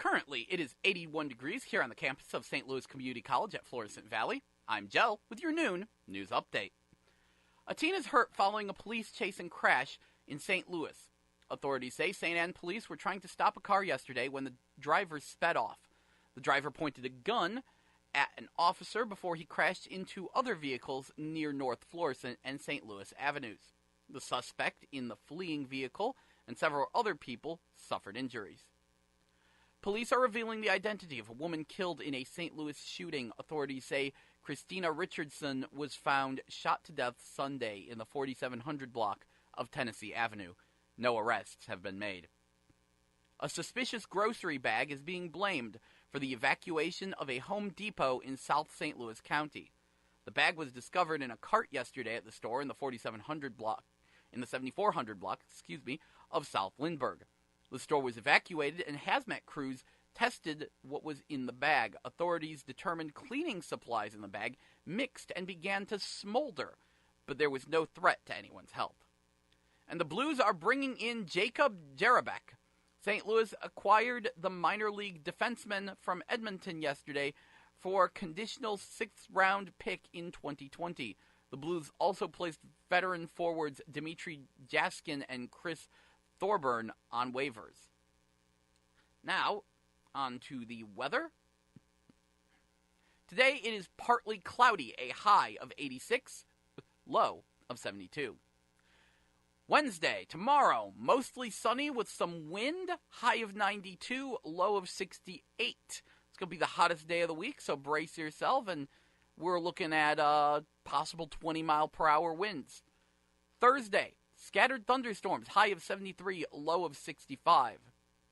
Currently, it is 81 degrees here on the campus of St. Louis Community College at Florissant Valley. I'm Jell with your noon news update. A teen is hurt following a police chase and crash in St. Louis. Authorities say St. Anne police were trying to stop a car yesterday when the driver sped off. The driver pointed a gun at an officer before he crashed into other vehicles near North Florissant and St. Louis Avenues. The suspect in the fleeing vehicle and several other people suffered injuries. Police are revealing the identity of a woman killed in a St. Louis shooting. Authorities say Christina Richardson was found shot to death Sunday in the 4700 block of Tennessee Avenue. No arrests have been made. A suspicious grocery bag is being blamed for the evacuation of a Home Depot in South St. Louis County. The bag was discovered in a cart yesterday at the store in the 7400 block of South Lindbergh. The store was evacuated and hazmat crews tested what was in the bag. Authorities determined cleaning supplies in the bag mixed and began to smolder, but there was no threat to anyone's health. And the Blues are bringing in Jacob Jarabek. St. Louis acquired the minor league defenseman from Edmonton yesterday for a conditional 6th-round pick in 2020. The Blues also placed veteran forwards Dmitry Jaskin and Chris Thorburn on waivers. Now, on to the weather. Today it is partly cloudy, a high of 86, low of 72. Wednesday, tomorrow, mostly sunny with some wind, high of 92, low of 68. It's going to be the hottest day of the week, so brace yourself, and we're looking at possible 20-mile-per-hour winds. Thursday, scattered thunderstorms, high of 73, low of 65.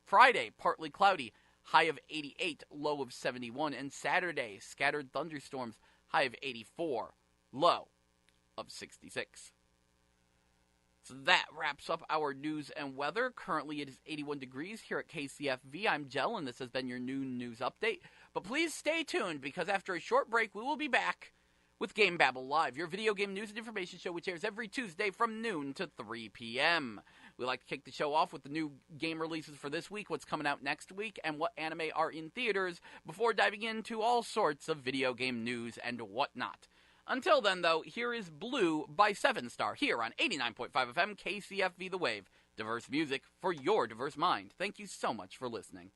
Friday, partly cloudy, high of 88, low of 71. And Saturday, scattered thunderstorms, high of 84, low of 66. So that wraps up our news and weather. Currently, it is 81 degrees here at KCFV. I'm Jell, and this has been your noon news update. But please stay tuned, because after a short break, we will be back with GameBabble Live, your video game news and information show, which airs every Tuesday from noon to 3 p.m. We like to kick the show off with the new game releases for this week, what's coming out next week, and what anime are in theaters, before diving into all sorts of video game news and whatnot. Until then, though, here is Blue by 7 Star, here on 89.5 FM KCFV The Wave. Diverse music for your diverse mind. Thank you so much for listening.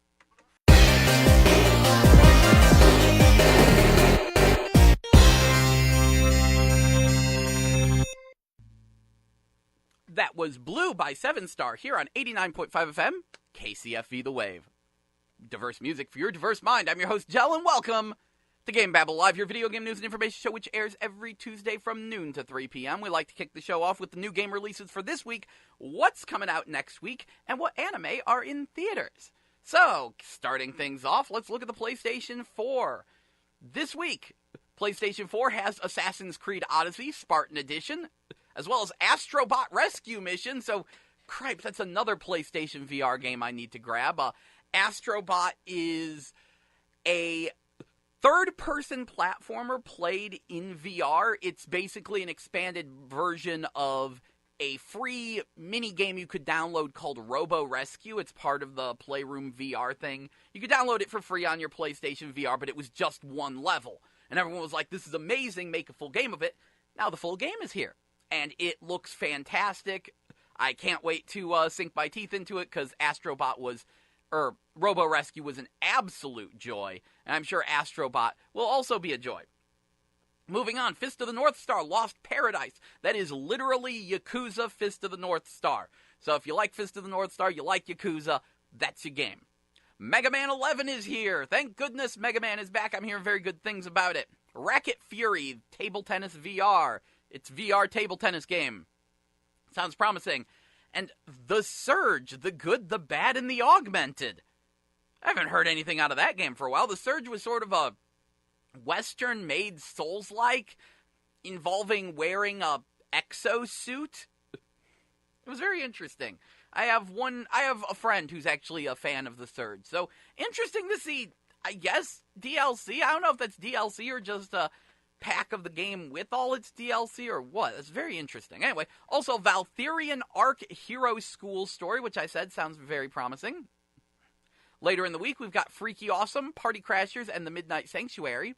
That was Blue by 7 Star here on 89.5 FM, KCFV The Wave. Diverse music for your diverse mind. I'm your host, Jell, and welcome to GameBabble Live, your video game news and information show, which airs every Tuesday from noon to 3 p.m. We like to kick the show off with the new game releases for this week, what's coming out next week, and what anime are in theaters. So, starting things off, let's look at the PlayStation 4. This week, PlayStation 4 has Assassin's Creed Odyssey, Spartan Edition, as well as Astrobot Rescue Mission. So, cripes, that's another PlayStation VR game I need to grab. Astrobot is a third-person platformer played in VR. It's basically an expanded version of a free mini-game you could download called Robo Rescue. It's part of the Playroom VR thing. You could download it for free on your PlayStation VR, but it was just one level. And everyone was like, this is amazing, make a full game of it. Now the full game is here, and it looks fantastic. I can't wait to sink my teeth into it, because Robo Rescue was an absolute joy, and I'm sure Astrobot will also be a joy. Moving on, Fist of the North Star, Lost Paradise. That is literally Yakuza Fist of the North Star. So if you like Fist of the North Star, you like Yakuza, that's your game. Mega Man 11 is here. Thank goodness Mega Man is back. I'm hearing very good things about it. Racket Fury, Table Tennis VR. It's VR table tennis game. Sounds promising. And The Surge, The Good, the Bad, and the Augmented. I haven't heard anything out of that game for a while. The Surge was sort of a Western-made Souls-like, involving wearing a exosuit. It was very interesting. I have a friend who's actually a fan of The Surge, so interesting to see, I guess, DLC. I don't know if that's DLC or just a pack of the game with all its DLC or what. It's very interesting. Anyway, also Valkyrian Arc Hero School Story, which I said sounds very promising. Later in the week, we've got Freaky Awesome, Party Crashers, and The Midnight Sanctuary.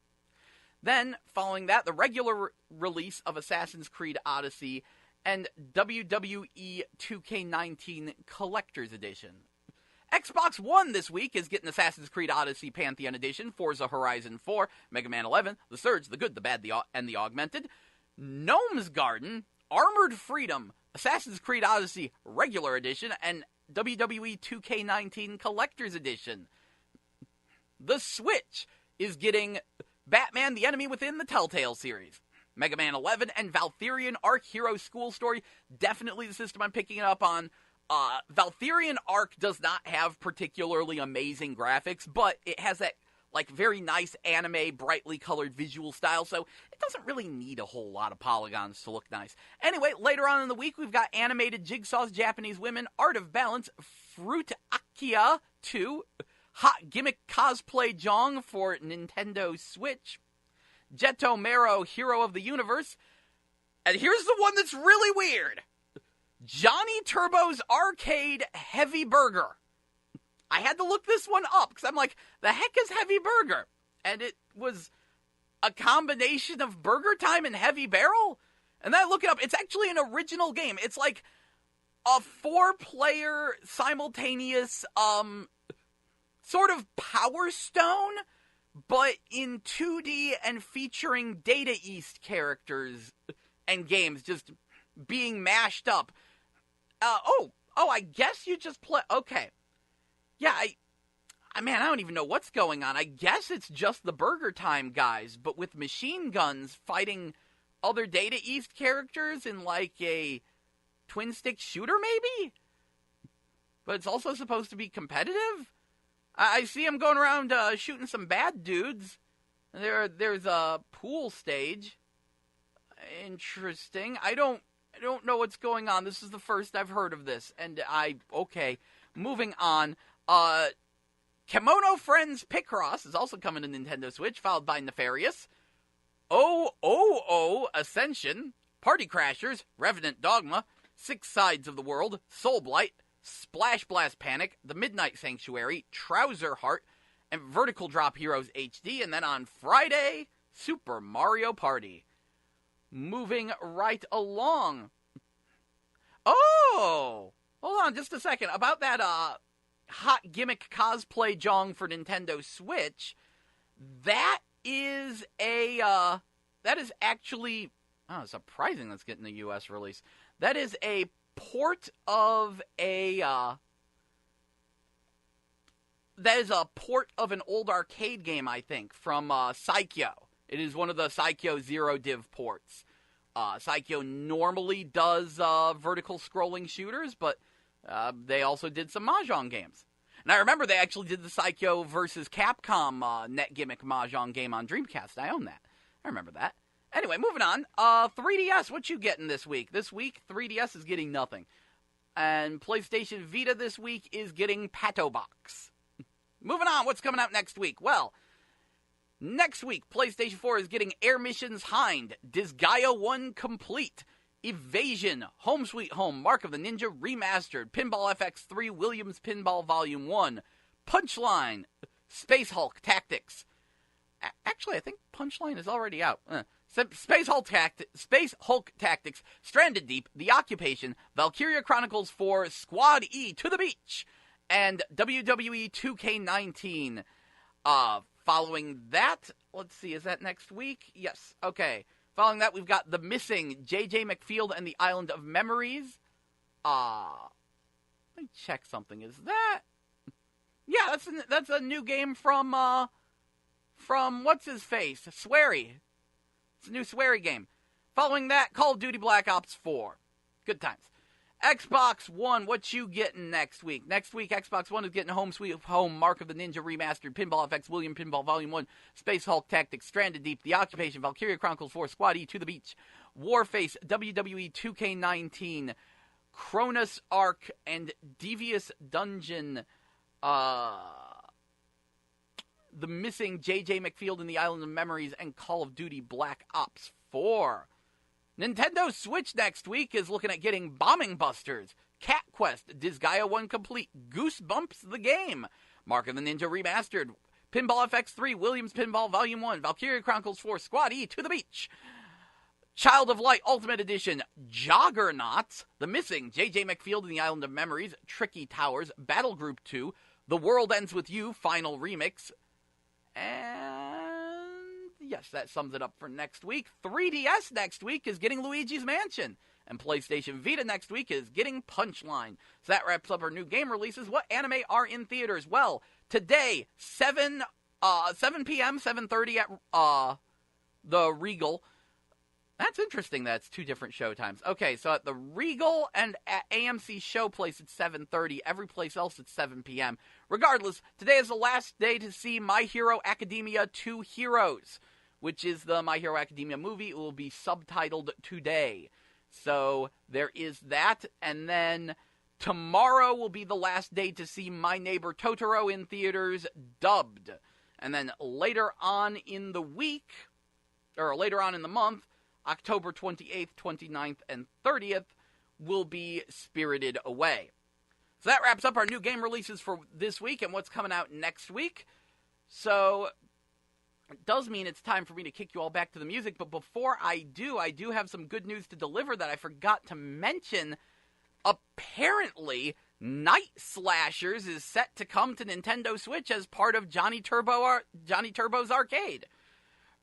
Then, following that, the regular release of Assassin's Creed Odyssey and WWE 2K19 Collector's Edition. Xbox One this week is getting Assassin's Creed Odyssey Pantheon Edition, Forza Horizon 4, Mega Man 11, The Surge, The Good, The Bad, and The Augmented, Gnome's Garden, Armored Freedom, Assassin's Creed Odyssey Regular Edition, and WWE 2K19 Collector's Edition. The Switch is getting Batman: The Enemy Within the Telltale series, Mega Man 11, and Valkyrian Arc Hero School Story. Definitely the system I'm picking it up on. Valkyrian Arc does not have particularly amazing graphics, but it has that very nice anime, brightly colored visual style, so it doesn't really need a whole lot of polygons to look nice. Anyway, later on in the week, we've got Animated Jigsaw's Japanese Women, Art of Balance, Fruit Akia 2, Hot Gimmick Cosplay Jong for Nintendo Switch, Jetto Mero Hero of the Universe, and here's the one that's really weird, Johnny Turbo's Arcade Heavy Burger. I had to look this one up, because I'm like, the heck is Heavy Burger? And it was a combination of Burger Time and Heavy Barrel? And then I look it up, it's actually an original game. It's like a 4-player simultaneous, sort of Power Stone, but in 2D and featuring Data East characters and games just being mashed up. I guess you just play, okay. Yeah, I don't even know what's going on. I guess it's just the Burger Time guys, but with machine guns fighting other Data East characters in like a twin-stick shooter, maybe? But it's also supposed to be competitive? I see them going around shooting some bad dudes. There's a pool stage. Interesting. I don't know what's going on. This is the first I've heard of this. And okay. Moving on. Kimono Friends Picross is also coming to Nintendo Switch, followed by Nefarious, Ascension, Party Crashers, Revenant Dogma, Six Sides of the World, Soul Blight, Splash Blast Panic, The Midnight Sanctuary, Trouser Heart, and Vertical Drop Heroes HD, and then on Friday, Super Mario Party. Moving right along. Oh! Hold on just a second. About that, Hot Gimmick Cosplay Jong for Nintendo Switch, that is actually, surprising that's getting a US release. That is a port of an old arcade game, I think, from Saikyo. It is one of the Saikyo Zero Div ports. Saikyo normally does vertical scrolling shooters, but they also did some mahjong games. And I remember they actually did the Saikyo versus Capcom net gimmick mahjong game on Dreamcast. I own that. I remember that. Anyway, moving on. 3DS, what you getting this week? This week, 3DS is getting nothing. And PlayStation Vita this week is getting Pato Box. Moving on, what's coming out next week? Well, next week, PlayStation 4 is getting Air Missions Hind, Disgaea 1 Complete, Evasion, Home Sweet Home, Mark of the Ninja Remastered, Pinball FX3, Williams Pinball Volume 1, Punchline, Space Hulk Tactics. Actually, I think Punchline is already out. Space Hulk Tactics, Stranded Deep, The Occupation, Valkyria Chronicles 4, Squad E, To the Beach, and WWE 2K19. Following that, let's see, is that next week? Yes, okay. Following that, we've got The Missing, J.J. McField and the Island of Memories. Let me check something. Is that? Yeah, that's a new game from what's his face? Swery. It's a new Swery game. Following that, Call of Duty Black Ops 4. Good times. Xbox One, what you getting next week? Next week, Xbox One is getting Home Sweet Home, Mark of the Ninja Remastered, Pinball FX, William Pinball Volume 1, Space Hulk Tactics, Stranded Deep, The Occupation, Valkyria Chronicles 4, Squad E, To the Beach, Warface, WWE 2K19, Cronus Arc, and Devious Dungeon, The Missing, J.J. McField and the Island of Memories, and Call of Duty Black Ops 4. Nintendo Switch next week is looking at getting Bombing Busters, Cat Quest, Disgaea 1 Complete, Goosebumps the Game, Mark of the Ninja Remastered, Pinball FX3, Williams Pinball Volume 1, Valkyria Chronicles 4, Squad E to the Beach, Child of Light Ultimate Edition, Joggernauts, The Missing, J.J. McField and the Island of Memories, Tricky Towers, Battle Group 2, The World Ends With You, Final Remix, and yes, that sums it up for next week. 3DS next week is getting Luigi's Mansion, and PlayStation Vita next week is getting Punchline. So that wraps up our new game releases. What anime are in theaters? Well, today, 7 p.m., 7:30 at the Regal. That's interesting that it's two different show times. Okay, so at the Regal and at AMC Showplace at 7:30. Every place else at 7 p.m. Regardless, today is the last day to see My Hero Academia 2 Heroes, which is the My Hero Academia movie. It will be subtitled today. So there is that. And then tomorrow will be the last day to see My Neighbor Totoro in theaters dubbed. And then later on in the week, or later on in the month, October 28th, 29th, and 30th will be Spirited Away. So that wraps up our new game releases for this week and what's coming out next week. So it does mean it's time for me to kick you all back to the music, but before I do have some good news to deliver that I forgot to mention. Apparently, Night Slashers is set to come to Nintendo Switch as part of Johnny Turbo's Arcade.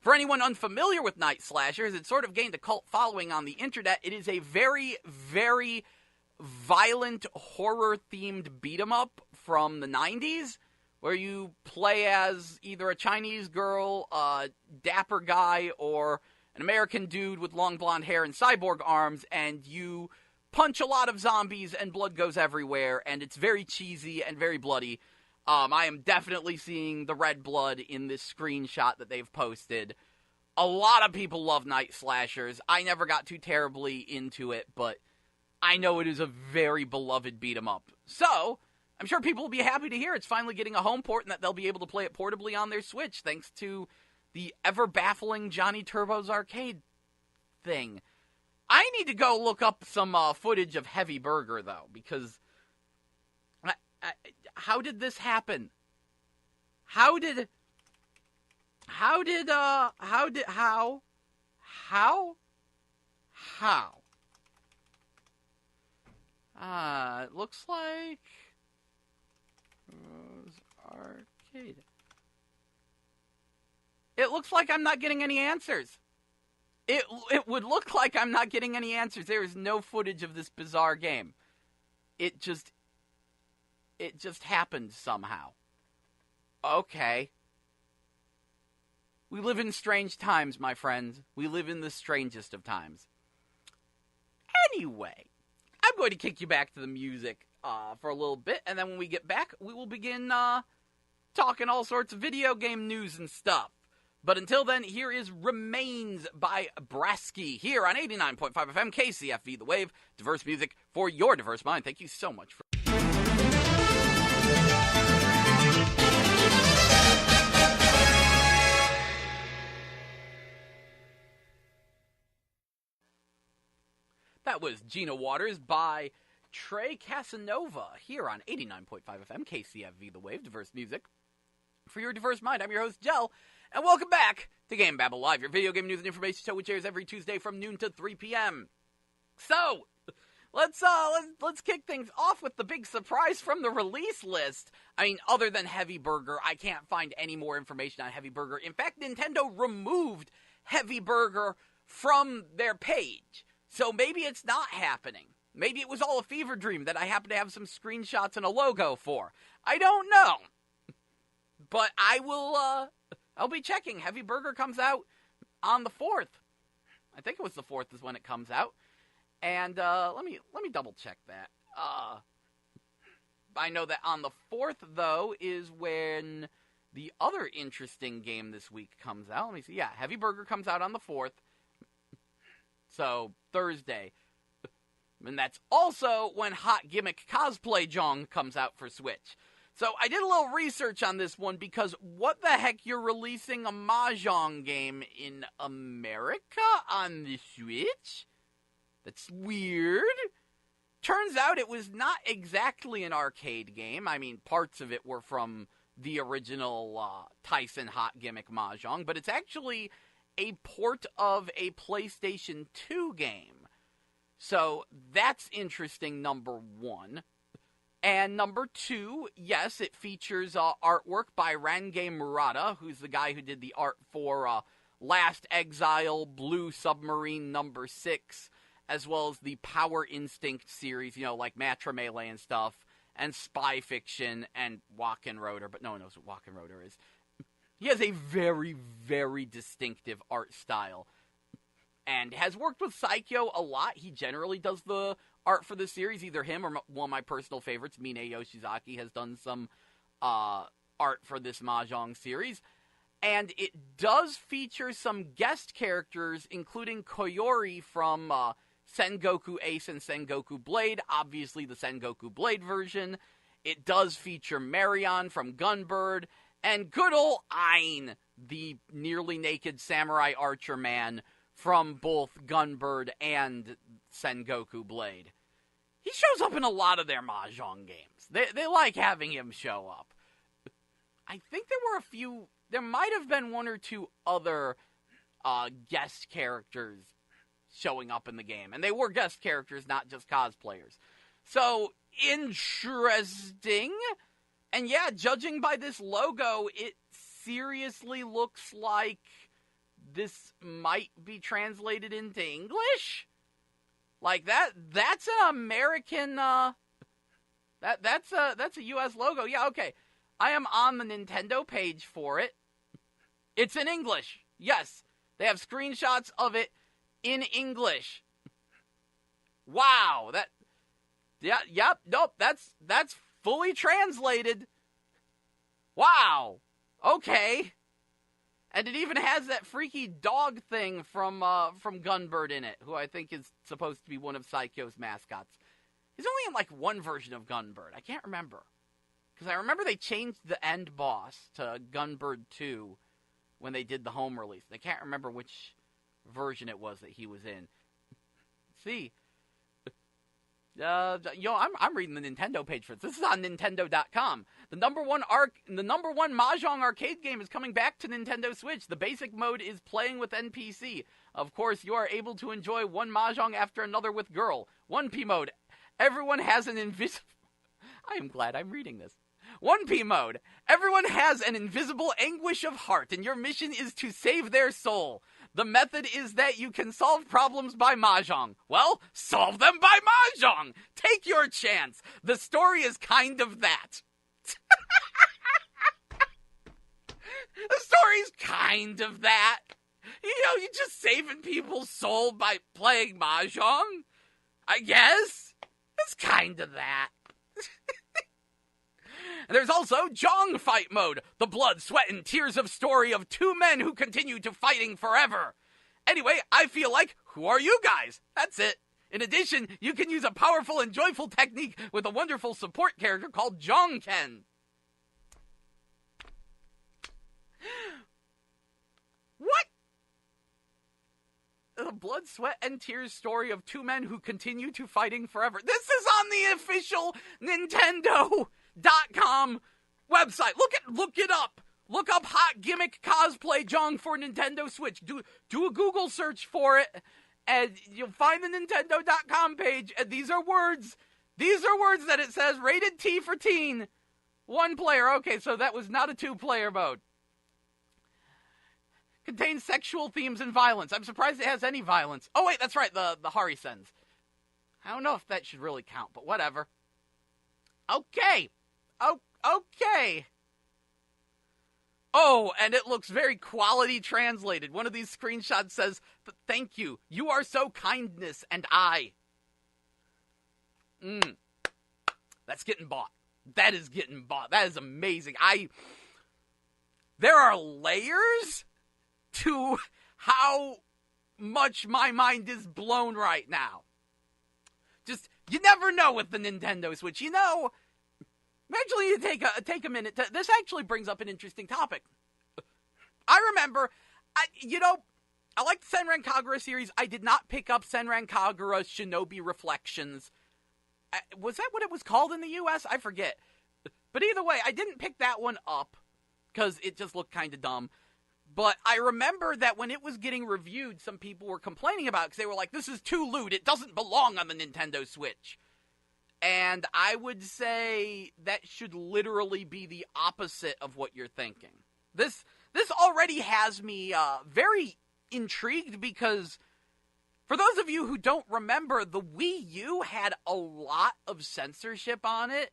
For anyone unfamiliar with Night Slashers, it sort of gained a cult following on the internet. It is a very, very violent, horror-themed beat-em-up from the 90s, where you play as either a Chinese girl, a dapper guy, or an American dude with long blonde hair and cyborg arms, and you punch a lot of zombies, and blood goes everywhere, and it's very cheesy and very bloody. I am definitely seeing the red blood in this screenshot that they've posted. A lot of people love Night Slashers. I never got too terribly into it, but I know it is a very beloved beat-em-up. So, I'm sure people will be happy to hear it's finally getting a home port and that they'll be able to play it portably on their Switch, thanks to the ever-baffling Johnny Turbo's Arcade thing. I need to go look up some footage of Heavy Burger, though, because how did this happen? How? It looks like Arcade. It looks like I'm not getting any answers. It would look like I'm not getting any answers. There is no footage of this bizarre game. It just happened somehow. Okay. We live in strange times, my friends. We live in the strangest of times. Anyway, I'm going to kick you back to the music for a little bit, and then when we get back, we will begin talking all sorts of video game news and stuff. But until then, here is Remains by Brasky here on 89.5 FM KCFV The Wave. Diverse music for your diverse mind. Thank you so much for... That was Gina Waters by Trey Casanova here on 89.5 FM KCFV The Wave. Diverse music for your diverse mind. I'm your host, Jell. And welcome back to GameBabble Live, your video game news and information show, which airs every Tuesday from noon to 3 p.m. So, let's kick things off with the big surprise from the release list. I mean, other than Heavy Burger, I can't find any more information on Heavy Burger. In fact, Nintendo removed Heavy Burger from their page. So maybe it's not happening. Maybe it was all a fever dream that I happen to have some screenshots and a logo for. I don't know. But I'll be checking. Heavy Burger comes out on the 4th. I think it was the 4th is when it comes out. And let me double check that. I know that on the 4th, though, is when the other interesting game this week comes out. Let me see. Yeah, Heavy Burger comes out on the 4th. So, Thursday. And that's also when Hot Gimmick Cosplay Jong comes out for Switch. So, I did a little research on this one because what the heck, you're releasing a mahjong game in America on the Switch? That's weird. turns out it was not exactly an arcade game. I mean, parts of it were from the original Tyson Hot Gimmick Mahjong, but it's actually a port of a PlayStation 2 game. So that's interesting, number one. And number two, yes, it features artwork by Range Murata, who's the guy who did the art for Last Exile, Blue Submarine number 6, as well as the Power Instinct series, like Matra Melee and stuff, and Spy Fiction, and Walken Rotor, but no one knows what Walken Rotor is. He has a very, very distinctive art style, and has worked with Saikyo a lot. He generally does the art for the series. Either him or one of my personal favorites, Mine Yoshizaki, has done some art for this Mahjong series. And it does feature some guest characters, including Koyori from Sengoku Ace and Sengoku Blade, obviously the Sengoku Blade version. It does feature Marion from Gunbird, and good ol' Ein, the nearly naked samurai archer man from both Gunbird and Sengoku Blade. He shows up in a lot of their Mahjong games. They like having him show up. I think there might have been one or two other guest characters showing up in the game. And they were guest characters, not just cosplayers. So, interesting. And yeah, judging by this logo, it seriously looks like this might be translated into English. Like that's an American, that's a US logo. Yeah, okay. I am on the Nintendo page for it. It's in English. Yes. They have screenshots of it in English. Wow. Nope, that's fully translated. Wow. Okay. And it even has that freaky dog thing from Gunbird in it, who I think is supposed to be one of Saikyo's mascots. He's only in like one version of Gunbird. I can't remember. Because I remember they changed the end boss to Gunbird 2 when they did the home release. I can't remember which version it was that he was in. Let's see. I'm reading the Nintendo page for this. This is on Nintendo.com. The number one Mahjong arcade game is coming back to Nintendo Switch. The basic mode is playing with NPC. Of course, you are able to enjoy one Mahjong after another with girl. 1P mode. Everyone has an invisible... I am glad I'm reading this. 1P mode. Everyone has an invisible anguish of heart, and your mission is to save their soul. The method is that you can solve problems by Mahjong. Well, solve them by Mahjong! Take your chance! The story is kind of that. The story's kind of that. You're just saving people's soul by playing Mahjong. I guess. It's kind of that. And there's also Jong Fight Mode, the blood, sweat, and tears of story of two men who continue to fighting forever. Anyway, I feel like, who are you guys? That's it. In addition, you can use a powerful and joyful technique with a wonderful support character called Jongken. What? The blood, sweat, and tears story of two men who continue to fighting forever. This is on the official Nintendo.com website. Look it up. Look up Hot Gimmick Cosplay Jong for Nintendo Switch. Do a Google search for it, and you'll find the Nintendo.com page, and these are words. These are words that it says, rated T for teen. 1 player. Okay, so that was not a 2-player mode. Contains sexual themes and violence. I'm surprised it has any violence. Oh, wait, that's right, the Harisens. I don't know if that should really count, but whatever. Okay. Okay. Oh, and it looks very quality translated. One of these screenshots says, thank you. You are so kindness, and I. That's getting bought. That is getting bought. That is amazing. There are layers to how much my mind is blown right now. Just, you never know with the Nintendo Switch. Actually, you take a minute. This actually brings up an interesting topic. I remember, I liked the Senran Kagura series. I did not pick up Senran Kagura Shinobi Reflections Was that what it was called in the U.S.? I forget. But either way, I didn't pick that one up because it just looked kind of dumb. But I remember that when it was getting reviewed, some people were complaining about it because they were like, this is too lewd. It doesn't belong on the Nintendo Switch. And I would say that should literally be the opposite of what you're thinking. This already has me very intrigued because for those of you who don't remember, the Wii U had a lot of censorship on it.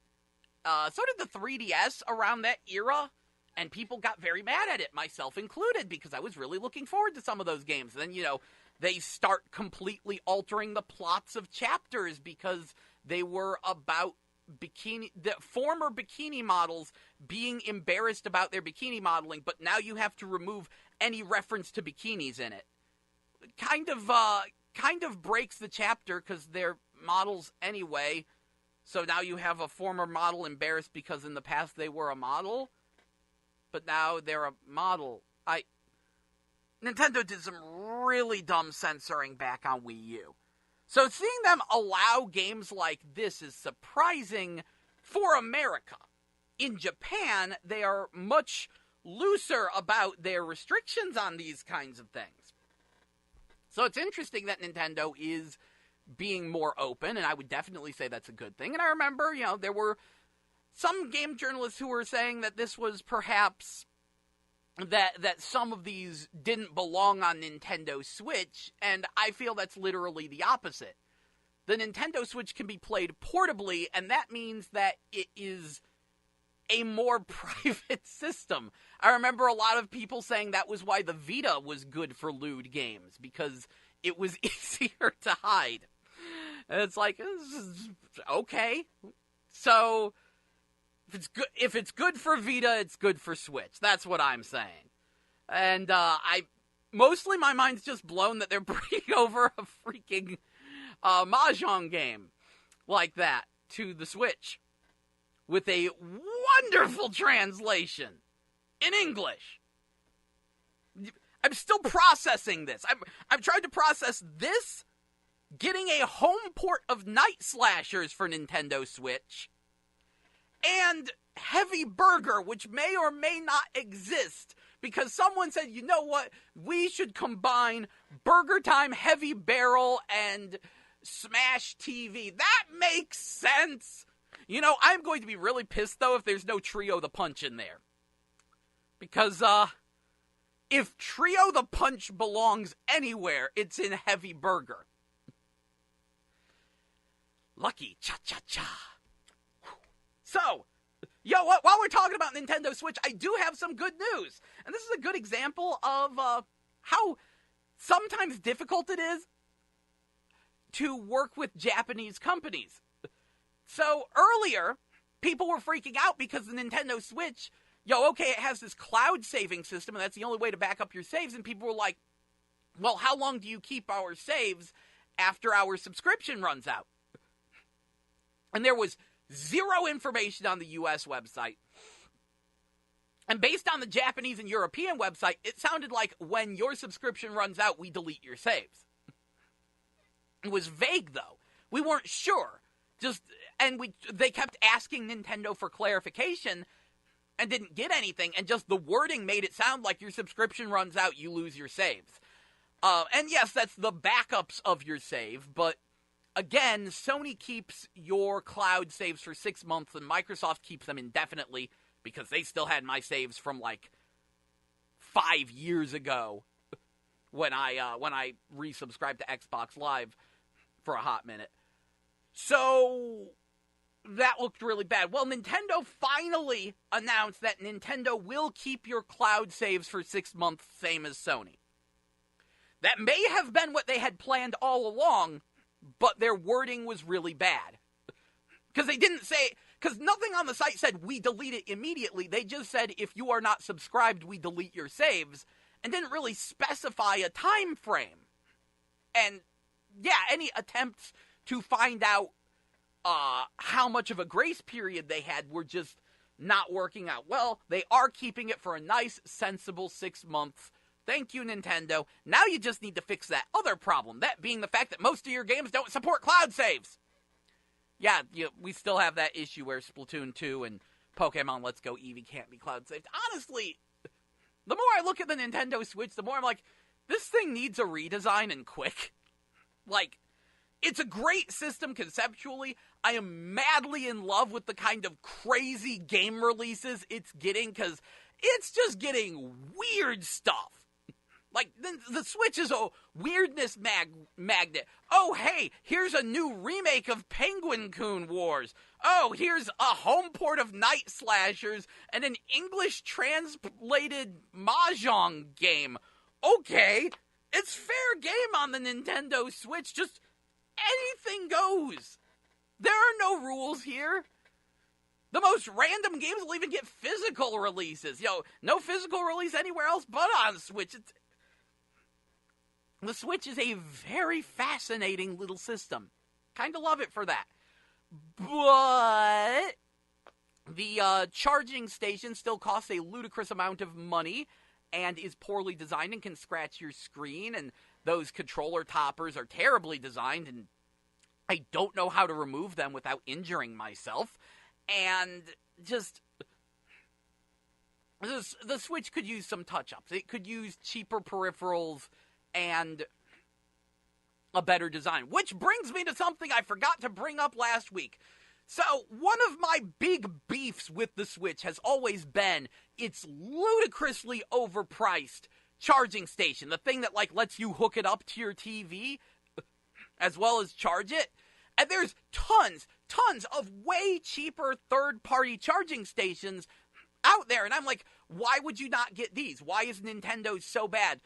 So did the 3DS around that era. And people got very mad at it, myself included, because I was really looking forward to some of those games. And then, they start completely altering the plots of chapters because they were about the former bikini models being embarrassed about their bikini modeling, but now you have to remove any reference to bikinis in it. Kind of breaks the chapter because they're models anyway. So now you have a former model embarrassed because in the past they were a model. But now they're a model. Nintendo did some really dumb censoring back on Wii U. So seeing them allow games like this is surprising for America. In Japan, they are much looser about their restrictions on these kinds of things. So it's interesting that Nintendo is being more open, and I would definitely say that's a good thing. And I remember, there were some game journalists who were saying that this was perhaps that some of these didn't belong on Nintendo Switch, and I feel that's literally the opposite. The Nintendo Switch can be played portably, and that means that it is a more private system. I remember a lot of people saying that was why the Vita was good for lewd games, because it was easier to hide. And it's like, okay. So if it's good for Vita, it's good for Switch. That's what I'm saying. And mostly my mind's just blown that they're bringing over a freaking mahjong game like that to the Switch with a wonderful translation in English. I'm still processing this. I'm trying to process this, getting a home port of Night Slashers for Nintendo Switch, and Heavy Burger, which may or may not exist, because someone said, you know what, we should combine Burger Time, Heavy Barrel, and Smash TV. That makes sense! I'm going to be really pissed, though, if there's no Trio the Punch in there. Because, if Trio the Punch belongs anywhere, it's in Heavy Burger. Lucky cha-cha-cha. So, while we're talking about Nintendo Switch, I do have some good news. And this is a good example of how sometimes difficult it is to work with Japanese companies. So, earlier, people were freaking out because the Nintendo Switch, it has this cloud saving system, and that's the only way to back up your saves, and people were like, well, how long do you keep our saves after our subscription runs out? And there was zero information on the US website. And based on the Japanese and European website, it sounded like when your subscription runs out, we delete your saves. It was vague, though. We weren't sure. They kept asking Nintendo for clarification and didn't get anything, and just the wording made it sound like your subscription runs out, you lose your saves. And yes, that's the backups of your save, but again, Sony keeps your cloud saves for 6 months, and Microsoft keeps them indefinitely, because they still had my saves from, 5 years ago, when I resubscribed to Xbox Live for a hot minute. So that looked really bad. Well, Nintendo finally announced that Nintendo will keep your cloud saves for 6 months, same as Sony. That may have been what they had planned all along, but their wording was really bad. Because they didn't say, because nothing on the site said, we delete it immediately. They just said, if you are not subscribed, we delete your saves, and didn't really specify a time frame. And, any attempts to find out how much of a grace period they had were just not working out well. They are keeping it for a nice, sensible 6 months. Thank you, Nintendo. Now you just need to fix that other problem, that being the fact that most of your games don't support cloud saves. Yeah, we still have that issue where Splatoon 2 and Pokemon Let's Go Eevee can't be cloud saved. Honestly, the more I look at the Nintendo Switch, the more I'm like, this thing needs a redesign and quick. Like, it's a great system conceptually. I am madly in love with the kind of crazy game releases it's getting, because it's just getting weird stuff. Like, the Switch is a weirdness magnet. Oh, hey, here's a new remake of Penguin Coon Wars. Oh, here's a home port of Night Slashers and an English translated mahjong game. Okay, it's fair game on the Nintendo Switch. Just anything goes. There are no rules here. The most random games will even get physical releases. No physical release anywhere else but on Switch. The Switch is a very fascinating little system. Kind of love it for that. But the charging station still costs a ludicrous amount of money and is poorly designed and can scratch your screen, and those controller toppers are terribly designed, and I don't know how to remove them without injuring myself. And just, the Switch could use some touch-ups. It could use cheaper peripherals and a better design. Which brings me to something I forgot to bring up last week. So, one of my big beefs with the Switch has always been its ludicrously overpriced charging station. The thing that, lets you hook it up to your TV as well as charge it. And there's tons of way cheaper third-party charging stations out there. And I'm like, why would you not get these? Why is Nintendo so bad?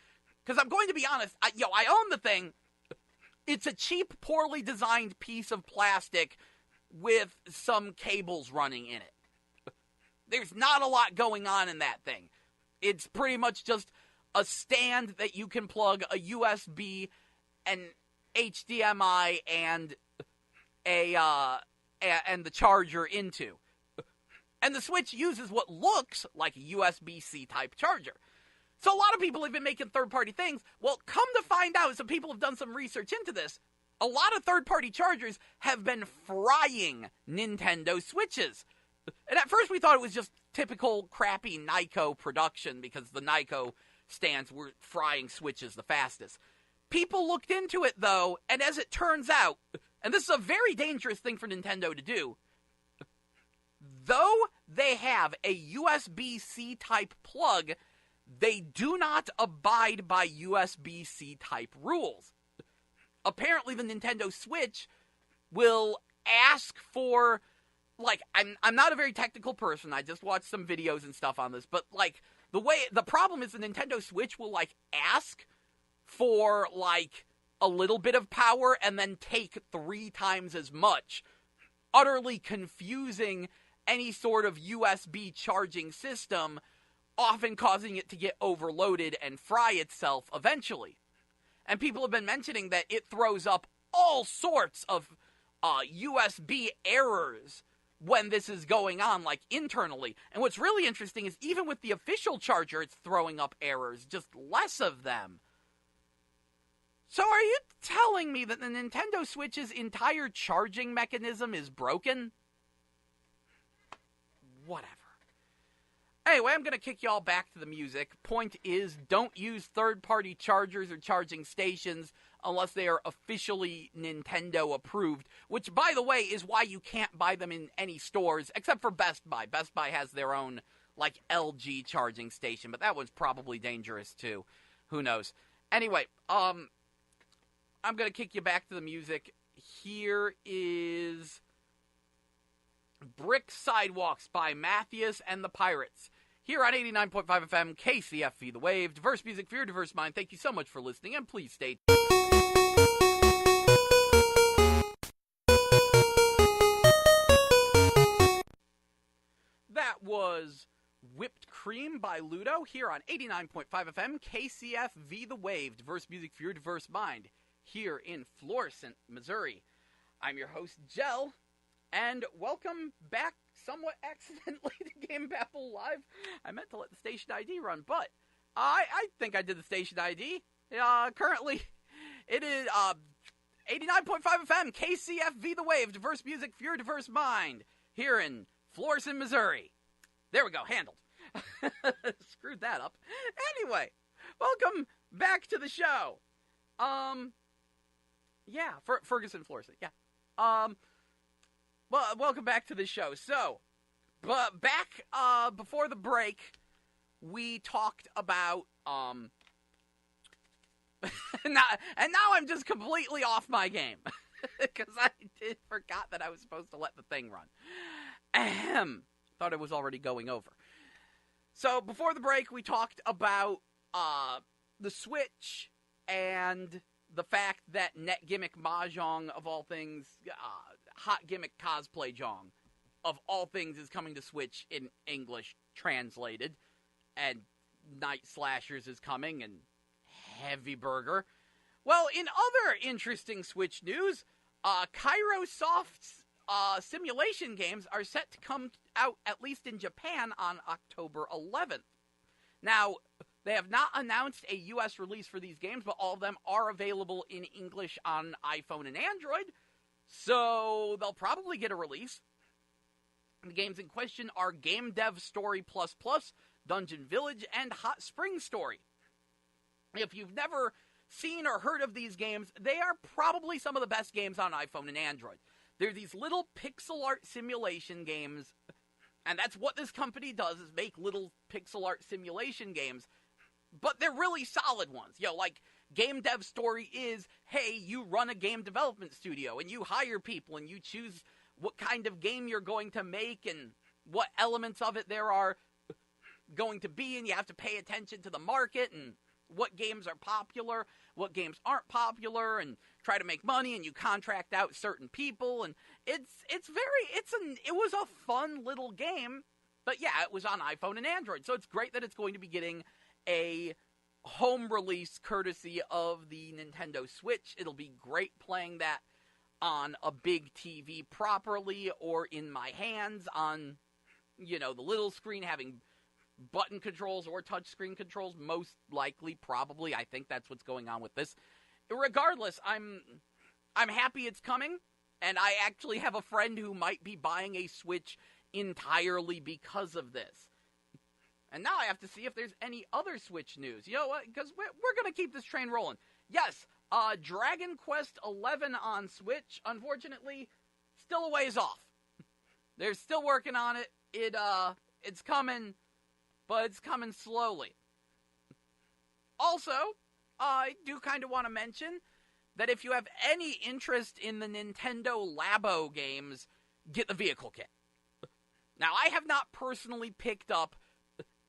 Because I'm going to be honest, I own the thing. It's a cheap, poorly designed piece of plastic with some cables running in it. There's not a lot going on in that thing. It's pretty much just a stand that you can plug a USB, an HDMI, and and the charger into. And the Switch uses what looks like a USB-C type charger. So a lot of people have been making third-party things. Well, come to find out, some people have done some research into this. A lot of third-party chargers have been frying Nintendo Switches. And at first we thought it was just typical crappy Nyko production because the Nyko stands were frying Switches the fastest. People looked into it, though, and as it turns out, and this is a very dangerous thing for Nintendo to do, though they have a USB-C type plug, they do not abide by USB-C type rules. Apparently, the Nintendo Switch will ask for, I'm not a very technical person. I just watched some videos and stuff on this, but, the problem is the Nintendo Switch will, ask for, a little bit of power and then take 3 times as much, utterly confusing any sort of USB charging system, often causing it to get overloaded and fry itself eventually. And people have been mentioning that it throws up all sorts of USB errors when this is going on, internally. And what's really interesting is even with the official charger, it's throwing up errors, just less of them. So are you telling me that the Nintendo Switch's entire charging mechanism is broken? Whatever. Anyway, I'm going to kick y'all back to the music. Point is, don't use third-party chargers or charging stations unless they are officially Nintendo approved, which, by the way, is why you can't buy them in any stores, except for Best Buy. Best Buy has their own, LG charging station, but that one's probably dangerous, too. Who knows? Anyway, I'm going to kick you back to the music. Here is Brick Sidewalks by Matthias and the Pirates. Here on 89.5 FM, KCFV The Wave. Diverse music for your diverse mind. Thank you so much for listening, and please stay tuned. That was Whipped Cream by Ludo here on 89.5 FM, KCFV The Wave. Diverse music for your diverse mind here in Florissant, Missouri. I'm your host, Jell, and welcome back somewhat accidentally to GameBabble Live. I meant to let the station ID run, but I think I did the station ID. Currently, it is 89.5 FM, KCFV The Wave, diverse music for your diverse mind, here in Florissant, Missouri. There we go, handled. Screwed that up. Anyway, welcome back to the show. Ferguson, Florissant, yeah. Well, welcome back to the show. So, but back, before the break, we talked about, now I'm just completely off my game. Because I forgot that I was supposed to let the thing run. Thought it was already going over. So, before the break, we talked about, the Switch, and the fact that Net Gimmick Mahjong, of all things, Hot Gimmick Cosplay Jong, of all things, is coming to Switch in English translated, and Night Slashers is coming, and Heavy Burger. Well, in other interesting Switch news, Kairosoft's simulation games are set to come out, at least in Japan, on October 11th. Now, they have not announced a US release for these games, but all of them are available in English on iPhone and Android, so they'll probably get a release. The games in question are Game Dev Story++, Dungeon Village, and Hot Spring Story. If you've never seen or heard of these games, they are probably some of the best games on iPhone and Android. They're these little pixel art simulation games, and that's what this company does, is make little pixel art simulation games, but they're really solid ones. Like Game Dev Story is, hey, you run a game development studio, and you hire people, and you choose what kind of game you're going to make, and what elements of it there are going to be, and you have to pay attention to the market, and what games are popular, what games aren't popular, and try to make money, and you contract out certain people, and it was a fun little game, but yeah, it was on iPhone and Android, so it's great that it's going to be getting a home release courtesy of the Nintendo Switch. It'll be great playing that on a big TV properly, or in my hands on, the little screen, having button controls or touchscreen controls, most likely, probably. I think that's what's going on with this. Regardless, I'm happy it's coming, and I actually have a friend who might be buying a Switch entirely because of this. And now I have to see if there's any other Switch news. You know what? Because we're going to keep this train rolling. Yes, Dragon Quest XI on Switch, unfortunately, still a ways off. They're still working on it. It's coming, but it's coming slowly. Also, I do kind of want to mention that if you have any interest in the Nintendo Labo games, get the vehicle kit. Now, I have not personally picked up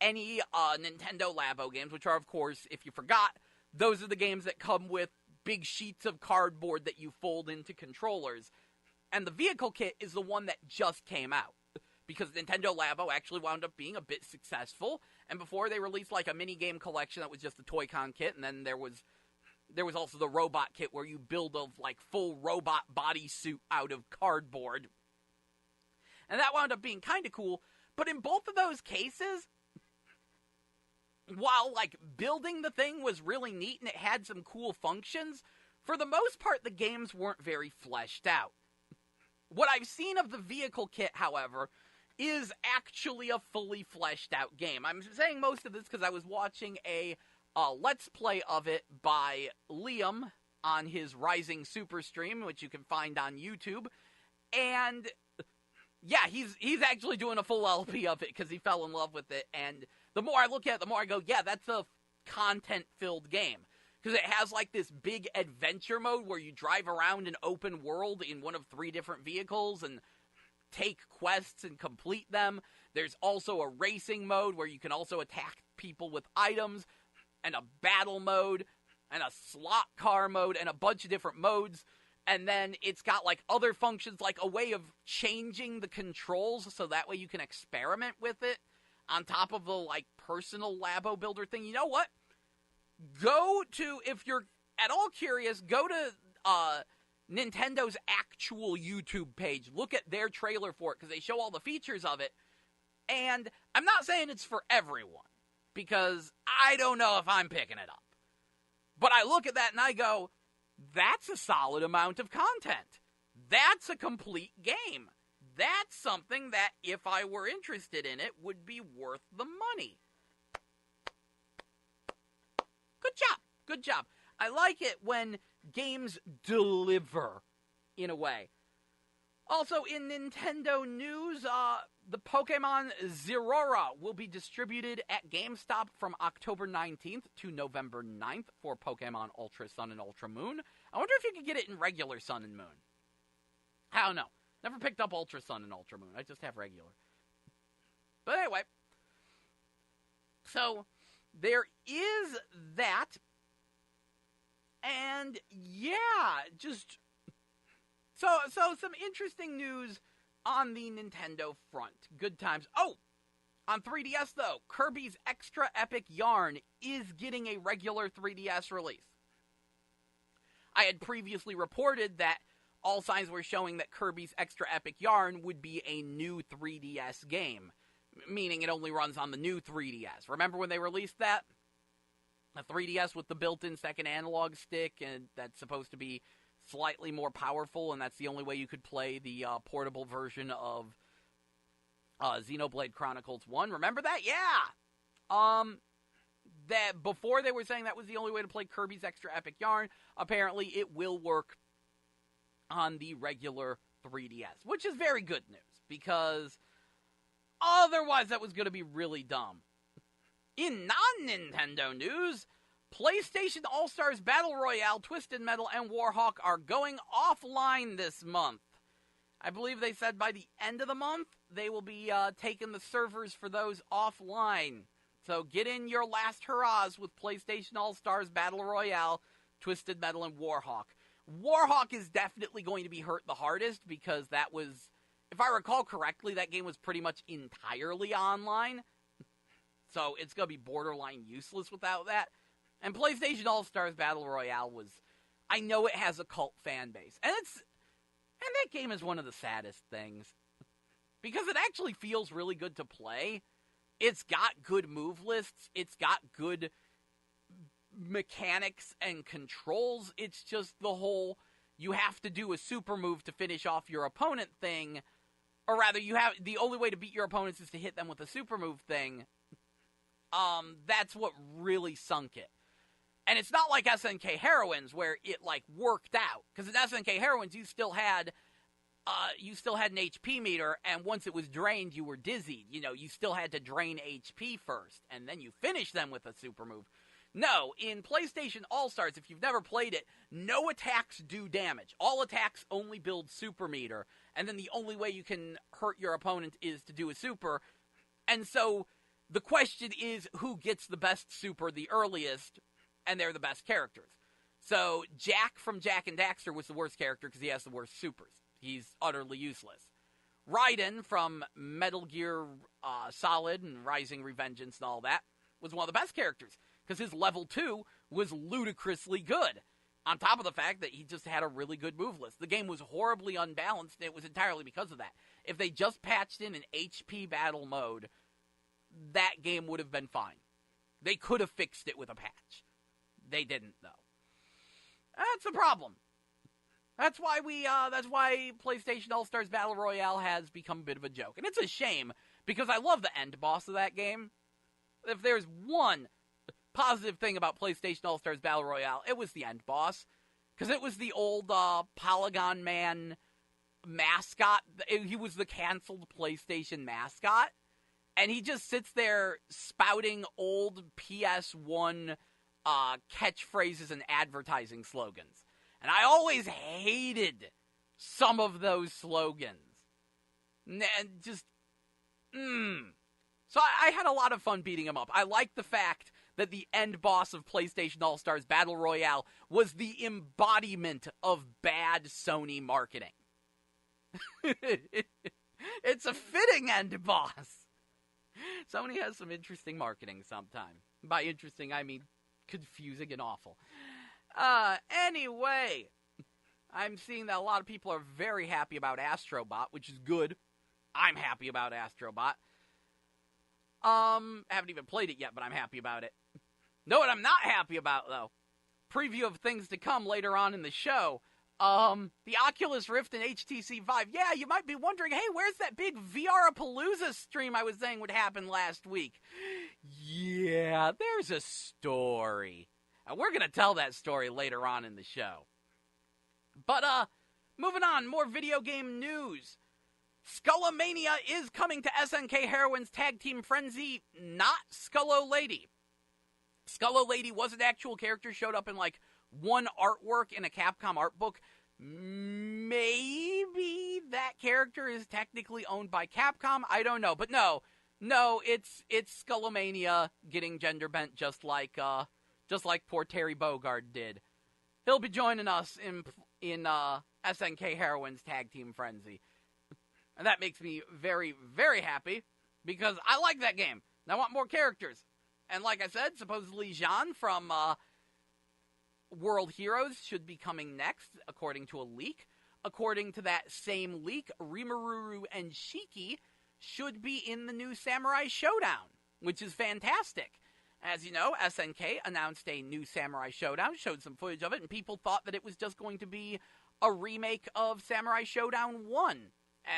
any Nintendo Labo games, which are, of course, if you forgot, those are the games that come with big sheets of cardboard that you fold into controllers. And the vehicle kit is the one that just came out, because Nintendo Labo actually wound up being a bit successful, and before they released like a mini-game collection that was just the Toy-Con kit, and then there was also the robot kit where you build a like full robot bodysuit out of cardboard. And that wound up being kind of cool, but in both of those cases, while like building the thing was really neat and it had some cool functions, for the most part the games weren't very fleshed out. What I've seen of the vehicle kit, however, is actually a fully fleshed out game. I'm saying most of this because I was watching a Let's Play of it by Liam on his Rising Super stream, which you can find on YouTube, and yeah, he's actually doing a full LP of it because he fell in love with it, and the more I look at it, the more I go, yeah, that's a content-filled game. Because it has like this big adventure mode where you drive around an open world in one of 3 different vehicles and take quests and complete them. There's also a racing mode where you can also attack people with items, and a battle mode, and a slot car mode, and a bunch of different modes. And then it's got like other functions, like a way of changing the controls so that way you can experiment with it on top of the like personal Labo builder thing. You know what? Go to, if you're at all curious, go to Nintendo's actual YouTube page. Look at their trailer for it, because they show all the features of it. And I'm not saying it's for everyone, because I don't know if I'm picking it up. But I look at that and I go, That's a solid amount of content. That's a complete game. That's something that, if I were interested in it, would be worth the money. Good job. Good job. I like it when games deliver, in a way. Also, in Nintendo news, the Pokemon Zeraora will be distributed at GameStop from October 19th to November 9th for Pokemon Ultra Sun and Ultra Moon. I wonder if you could get it in regular Sun and Moon. I don't know. Never picked up Ultra Sun and Ultra Moon. I just have regular. But anyway. So, there is that. And, yeah, just... So some interesting news on the Nintendo front. Good times. Oh! On 3DS, though, Kirby's Extra Epic Yarn is getting a regular 3DS release. I had previously reported that all signs were showing that Kirby's Extra Epic Yarn would be a new 3DS game, meaning it only runs on the new 3DS. Remember when they released that? A 3DS with the built-in second analog stick, and that's supposed to be slightly more powerful, and that's the only way you could play the portable version of Xenoblade Chronicles 1. Remember that? Yeah! That before they were saying that was the only way to play Kirby's Extra Epic Yarn, apparently it will work on the regular 3DS, which is very good news, because otherwise that was going to be really dumb. In non-Nintendo news, PlayStation All-Stars Battle Royale, Twisted Metal, and Warhawk are going offline this month. I believe they said by the end of the month, they will be taking the servers for those offline. So get in your last hurrahs with PlayStation All-Stars Battle Royale, Twisted Metal, and Warhawk. Warhawk is definitely going to be hurt the hardest because that was, if I recall correctly, that game was pretty much entirely online. So it's going to be borderline useless without that. And PlayStation All-Stars Battle Royale was, I know it has a cult fan base. And that game is one of the saddest things. Because it actually feels really good to play. It's got good move lists. It's got good mechanics and controls. It's just the whole, you have to do a super move to finish off your opponent thing. Or rather, the only way to beat your opponents is to hit them with a super move thing. That's what really sunk it. And it's not like SNK Heroines where it, like, worked out. Because in SNK Heroines, you still had an HP meter, and once it was drained, you were dizzied. You know, you still had to drain HP first, and then you finish them with a super move. No, in PlayStation All-Stars, if you've never played it, no attacks do damage. All attacks only build super meter, and then the only way you can hurt your opponent is to do a super. And so, the question is, who gets the best super the earliest, and they're the best characters. So, Jack from Jak and Daxter was the worst character because he has the worst supers. He's utterly useless. Raiden from Metal Gear Solid and Rising Revengeance and all that was one of the best characters because his level 2 was ludicrously good. On top of the fact that he just had a really good move list. The game was horribly unbalanced, and it was entirely because of that. If they just patched in an HP battle mode, that game would have been fine. They could have fixed it with a patch. They didn't, though. That's the problem. That's why PlayStation All-Stars Battle Royale has become a bit of a joke. And it's a shame, because I love the end boss of that game. If there's one positive thing about PlayStation All-Stars Battle Royale, it was the end boss. Because it was the old Polygon Man mascot. He was the canceled PlayStation mascot. And he just sits there spouting old PS1 catchphrases and advertising slogans. And I always hated some of those slogans. And just, So I had a lot of fun beating him up. I like the fact that the end boss of PlayStation All-Stars Battle Royale was the embodiment of bad Sony marketing. It's a fitting end boss. Sony has some interesting marketing sometimes. By interesting, I mean confusing and awful. Anyway, I'm seeing that a lot of people are very happy about Astrobot, which is good. I'm happy about Astrobot. Haven't even played it yet, but I'm happy about it. Know what I'm not happy about, though? preview of things to come later on in the show. The Oculus Rift and HTC Vive. Yeah, you might be wondering, hey, where's that big VR-a-Palooza stream I was saying would happen last week? Yeah, there's a story. And we're going to tell that story later on in the show. But, moving on, more video game news. Skullomania is coming to SNK Heroines Tag Team Frenzy, not Skullo-Lady. Skullo-Lady was an actual character, showed up in, like, one artwork in a Capcom art book. Maybe that character is technically owned by Capcom. I don't know, but no, it's Skullomania getting gender bent, just like poor Terry Bogard did. He'll be joining us in SNK Heroines Tag Team Frenzy, and that makes me very, very happy because I like that game. And I want more characters, and like I said, supposedly Jean from World Heroes should be coming next, according to a leak. According to that same leak, Rimururu and Shiki should be in the new Samurai Showdown, which is fantastic. As you know, SNK announced a new Samurai Showdown, showed some footage of it, and people thought that it was just going to be a remake of Samurai Showdown 1.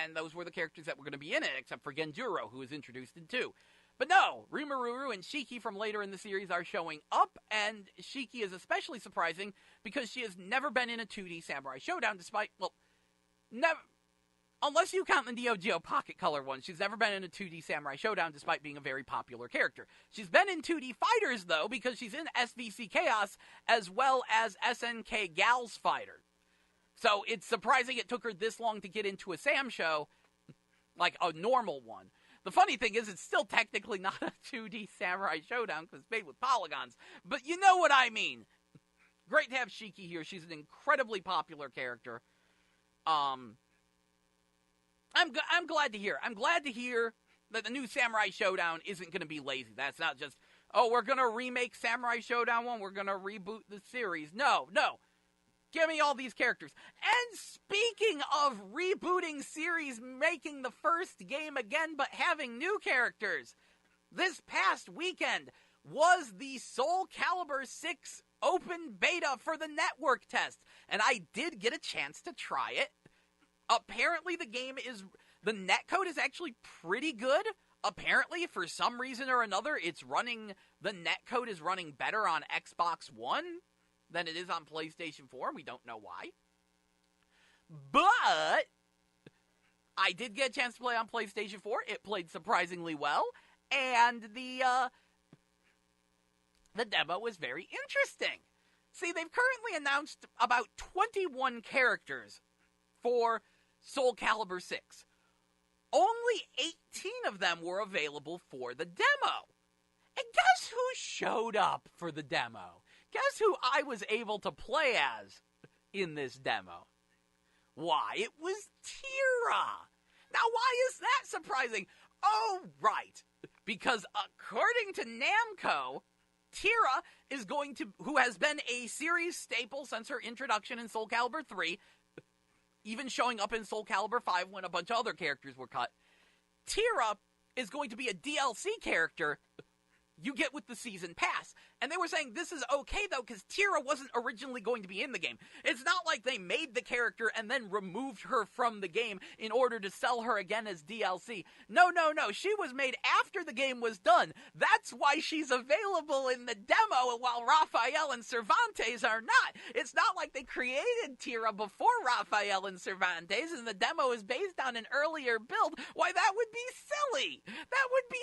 And those were the characters that were going to be in it, except for Genjuro, who was introduced in 2. But no, Rimururu and Shiki from later in the series are showing up, and Shiki is especially surprising because she has never been in a 2D Samurai Showdown, despite, well, never, unless you count the Neo Geo Pocket Color one, she's never been in a 2D Samurai Showdown despite being a very popular character. She's been in 2D Fighters, though, because she's in SVC Chaos as well as SNK Gals Fighter. So it's surprising it took her this long to get into a Sam show, like a normal one. The funny thing is, it's still technically not a 2D Samurai Showdown because it's made with polygons. But you know what I mean. Great to have Shiki here. She's an incredibly popular character. I'm glad to hear. I'm glad to hear that the new Samurai Showdown isn't going to be lazy. That's not just, oh, we're going to remake Samurai Showdown 1. We're going to reboot the series. No. Give me all these characters. And speaking of rebooting series, making the first game again, but having new characters, this past weekend was the Soul Calibur 6 open beta for the network test, and I did get a chance to try it. Apparently the netcode is actually pretty good. Apparently, for some reason or another, the netcode is running better on Xbox One than it is on PlayStation 4. We don't know why. But I did get a chance to play on PlayStation 4. It played surprisingly well. And the demo was very interesting. See, they've currently announced about 21 characters for Soul Calibur 6. Only 18 of them were available for the demo. And guess who showed up for the demo? Guess who I was able to play as in this demo? Why, it was Tira. Now, why is that surprising? Oh, right. Because according to Namco, Tira is who has been a series staple since her introduction in Soul Calibur 3, even showing up in Soul Calibur 5 when a bunch of other characters were cut. Tira is going to be a DLC character you get with the season pass. And they were saying this is okay, though, because Tira wasn't originally going to be in the game. It's not like they made the character and then removed her from the game in order to sell her again as DLC. No. She was made after the game was done. That's why she's available in the demo, while Raphael and Cervantes are not. It's not like they created Tira before Raphael and Cervantes, and the demo is based on an earlier build. Why, that would be silly. That would be...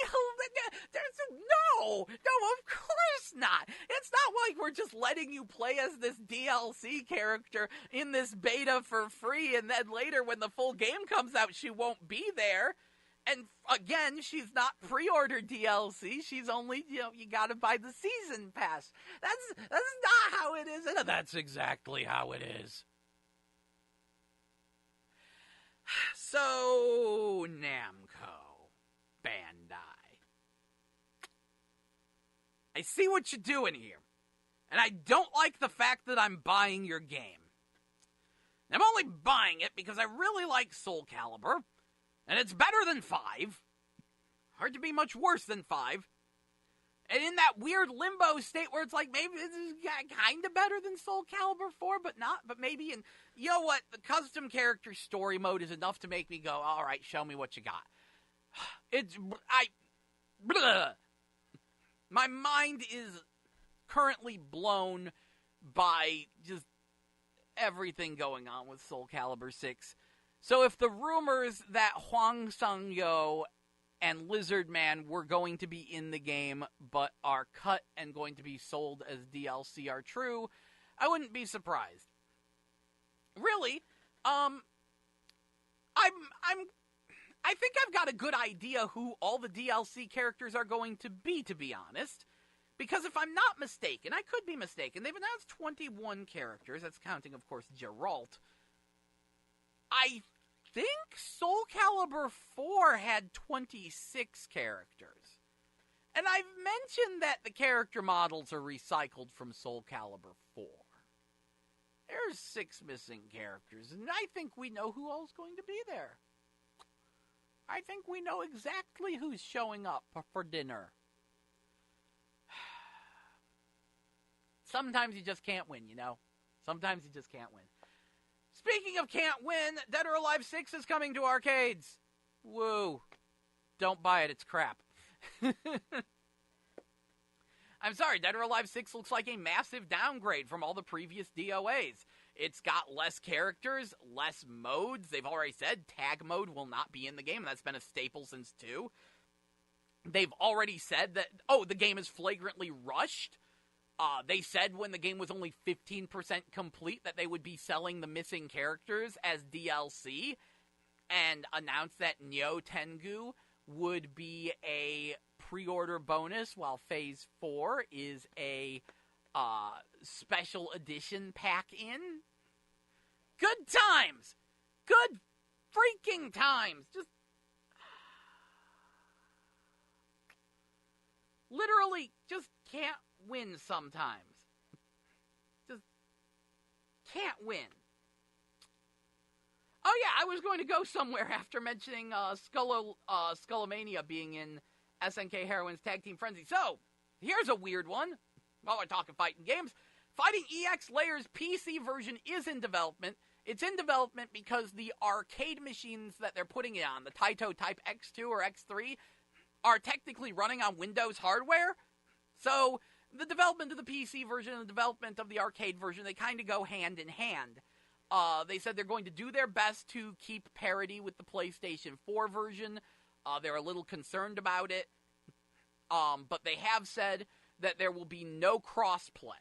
No, of course not. It's not like we're just letting you play as this DLC character in this beta for free, and then later when the full game comes out, she won't be there. And again, she's not pre-order DLC. She's only, you gotta buy the season pass. That's not how it is. And that's exactly how it is. So, Namco Bandai. I see what you're doing here, and I don't like the fact that I'm buying your game. I'm only buying it because I really like Soul Calibur, and it's better than 5. Hard to be much worse than 5. And in that weird limbo state where it's like, maybe this is kind of better than Soul Calibur 4, but not, but maybe. And you know what? The custom character story mode is enough to make me go, all right, show me what you got. My mind is currently blown by just everything going on with Soul Calibur 6. So if the rumors that Hwang Sang-yo and Lizard Man were going to be in the game, but are cut and going to be sold as DLC are true, I wouldn't be surprised. Really, I think I've got a good idea who all the DLC characters are going to be honest. Because if I'm not mistaken, I could be mistaken, they've announced 21 characters, that's counting, of course, Geralt. I think Soul Calibur 4 had 26 characters. And I've mentioned that the character models are recycled from Soul Calibur 4. There's 6 missing characters, and I think we know who all's going to be there. I think we know exactly who's showing up for dinner. Sometimes you just can't win, you know? Sometimes you just can't win. Speaking of can't win, Dead or Alive 6 is coming to arcades. Woo. Don't buy it, it's crap. I'm sorry, Dead or Alive 6 looks like a massive downgrade from all the previous DOAs. It's got less characters, less modes. They've already said tag mode will not be in the game. That's been a staple since 2. They've already said that, the game is flagrantly rushed. They said when the game was only 15% complete that they would be selling the missing characters as DLC, and announced that Nyo Tengu would be a pre-order bonus, while Phase 4 is a special edition pack-in. Good times! Good freaking times! Just literally just can't win sometimes. Just can't win. Oh yeah, I was going to go somewhere after mentioning Skullomania being in SNK Heroines Tag Team Frenzy. So, here's a weird one. While we're talking fighting games, Fighting EX Layer's PC version is in development. It's in development because the arcade machines that they're putting it on, the Taito Type X2 or X3, are technically running on Windows hardware. So, the development of the PC version and the development of the arcade version, they kind of go hand in hand. They said they're going to do their best to keep parity with the PlayStation 4 version. They're a little concerned about it. But they have said that there will be no cross-play.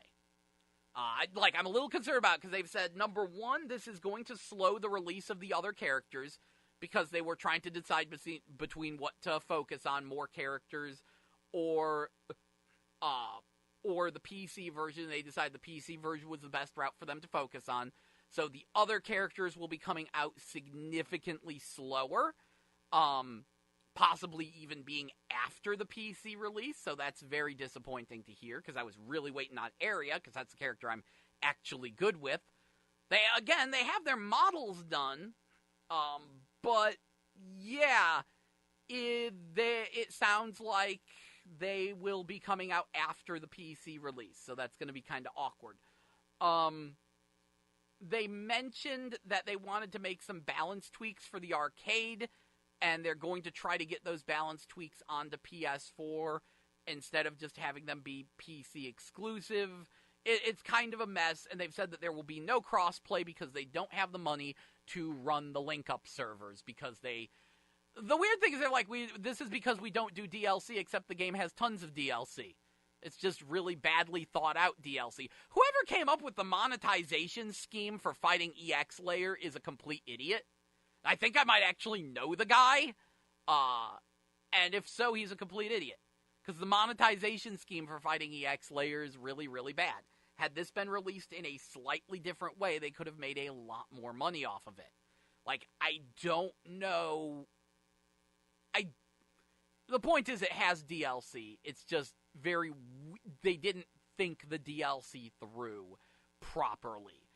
I'm a little concerned about it because they've said, number one, this is going to slow the release of the other characters because they were trying to decide between what to focus on, more characters or the PC version. They decided the PC version was the best route for them to focus on. So the other characters will be coming out significantly slower, possibly even being after the PC release. So that's very disappointing to hear because I was really waiting on Area because that's the character I'm actually good with. They have their models done, but yeah, it sounds like they will be coming out after the PC release, so that's going to be kind of awkward. They mentioned that they wanted to make some balance tweaks for the arcade, and they're going to try to get those balance tweaks onto PS4 instead of just having them be PC exclusive. It's kind of a mess, and they've said that there will be no crossplay because they don't have the money to run the link-up servers, because the weird thing is they're like, this is because we don't do DLC, except the game has tons of DLC. It's just really badly thought out DLC. Whoever came up with the monetization scheme for Fighting EX Layer is a complete idiot. I think I might actually know the guy. And if so, he's a complete idiot. Because the monetization scheme for Fighting EX Layer is really, really bad. Had this been released in a slightly different way, they could have made a lot more money off of it. I don't know. The point is, it has DLC. It's just they didn't think the DLC through properly.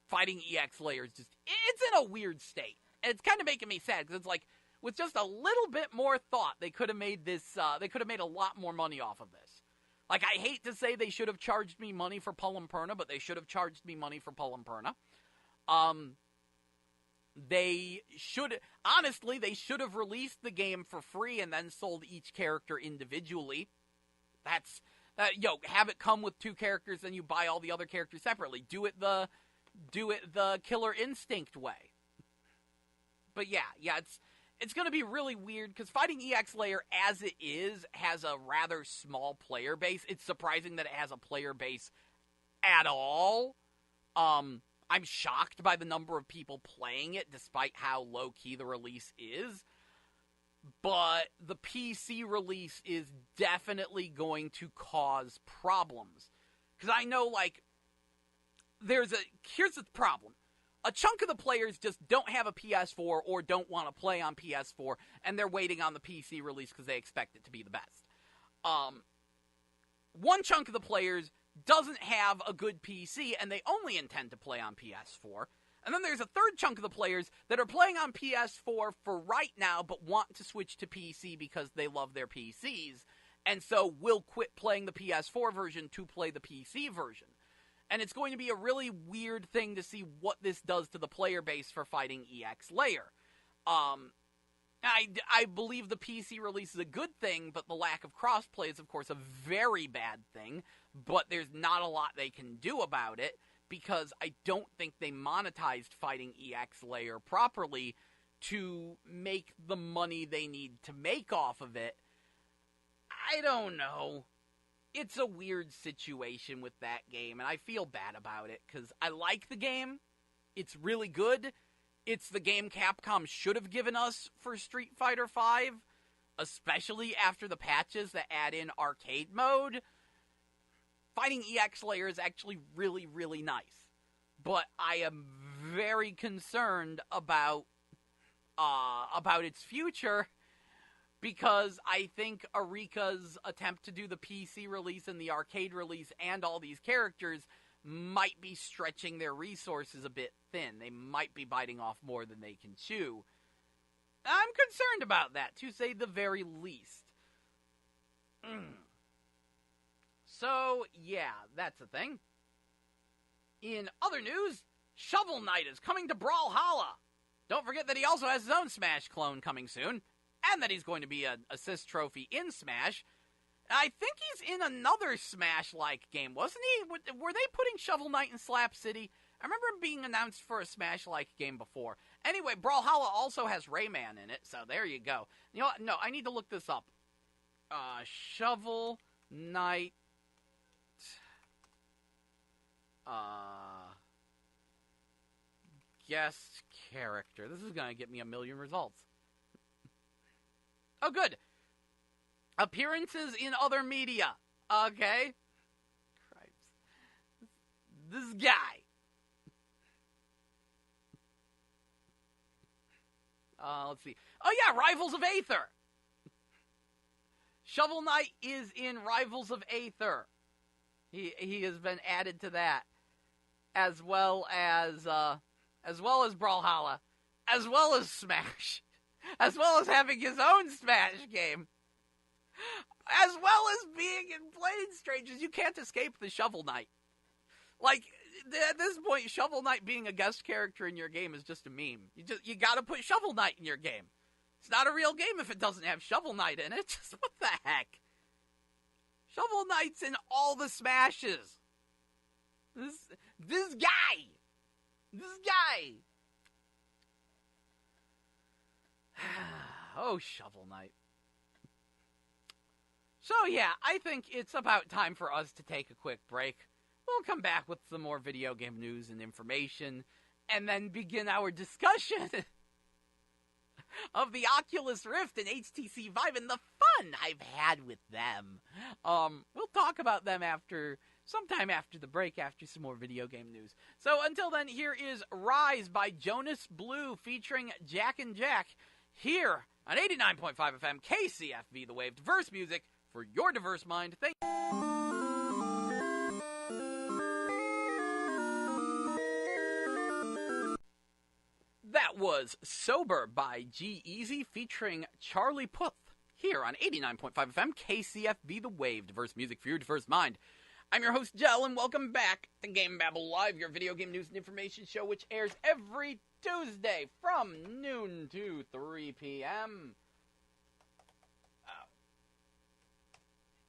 Fighting EX Layer is it's in a weird state. And it's kind of making me sad, because it's like, with just a little bit more thought, they could have made this, they could have made a lot more money off of this. Like, I hate to say they should have charged me money for Pull and Perna, but they should have charged me money for Pull and Perna. They should, honestly, they should have released the game for free and then sold each character individually. Have it come with 2 characters, then you buy all the other characters separately. Do it the Killer Instinct way. But yeah, it's going to be really weird, because Fighting EX Layer, as it is, has a rather small player base. It's surprising that it has a player base at all. I'm shocked by the number of people playing it, despite how low-key the release is. But the PC release is definitely going to cause problems. Because I know, like, here's the problem. A chunk of the players just don't have a PS4 or don't want to play on PS4, and they're waiting on the PC release because they expect it to be the best. One chunk of the players doesn't have a good PC, and they only intend to play on PS4. And then there's a third chunk of the players that are playing on PS4 for right now, but want to switch to PC because they love their PCs, and so will quit playing the PS4 version to play the PC version. And it's going to be a really weird thing to see what this does to the player base for Fighting EX Layer. I believe the PC release is a good thing, but the lack of crossplay is, of course, a very bad thing. But there's not a lot they can do about it, because I don't think they monetized Fighting EX Layer properly to make the money they need to make off of it. I don't know. It's a weird situation with that game, and I feel bad about it, because I like the game. It's really good. It's the game Capcom should have given us for Street Fighter V, especially after the patches that add in arcade mode. Fighting EX Layer is actually really, really nice. But I am very concerned about its future, because I think Arika's attempt to do the PC release and the arcade release and all these characters might be stretching their resources a bit thin. They might be biting off more than they can chew. I'm concerned about that, to say the very least. So, yeah, that's a thing. In other news, Shovel Knight is coming to Brawlhalla. Don't forget that he also has his own Smash clone coming soon, and that he's going to be an assist trophy in Smash. I think he's in another Smash-like game, wasn't he? Were they putting Shovel Knight in Slap City? I remember him being announced for a Smash-like game before. Anyway, Brawlhalla also has Rayman in it, so there you go. You know what? No, I need to look this up. Shovel Knight... guest character. This is going to get me a million results. Oh, good. Appearances in other media. Okay. Cripes. This guy. Let's see. Oh, yeah, Rivals of Aether. Shovel Knight is in Rivals of Aether. He has been added to that, as well as Brawlhalla, as well as Smash, as well as having his own Smash game, as well as being in Blade Strangers. You can't escape the Shovel Knight. Like, at this point, Shovel Knight being a guest character in your game is just a meme. You gotta put Shovel Knight in your game. It's not a real game if it doesn't have Shovel Knight in it. Just what the heck? Shovel Knight's in all the Smashes. This guy. Oh, Shovel Knight. So yeah, I think it's about time for us to take a quick break. We'll come back with some more video game news and information, and then begin our discussion of the Oculus Rift and HTC Vive and the fun I've had with them. We'll talk about them sometime after the break, after some more video game news. So until then, here is Rise by Jonas Blue featuring Jack and Jack here on 89.5 FM KCFV, the Wave. Diverse music for your diverse mind. Thank you. That was Sober by G-Eazy featuring Charlie Puth here on 89.5 FM KCFB The Wave. Diverse music for your diverse mind. I'm your host, Jell, and welcome back to GameBabble Live, your video game news and information show, which airs every Tuesday from noon to 3 p.m.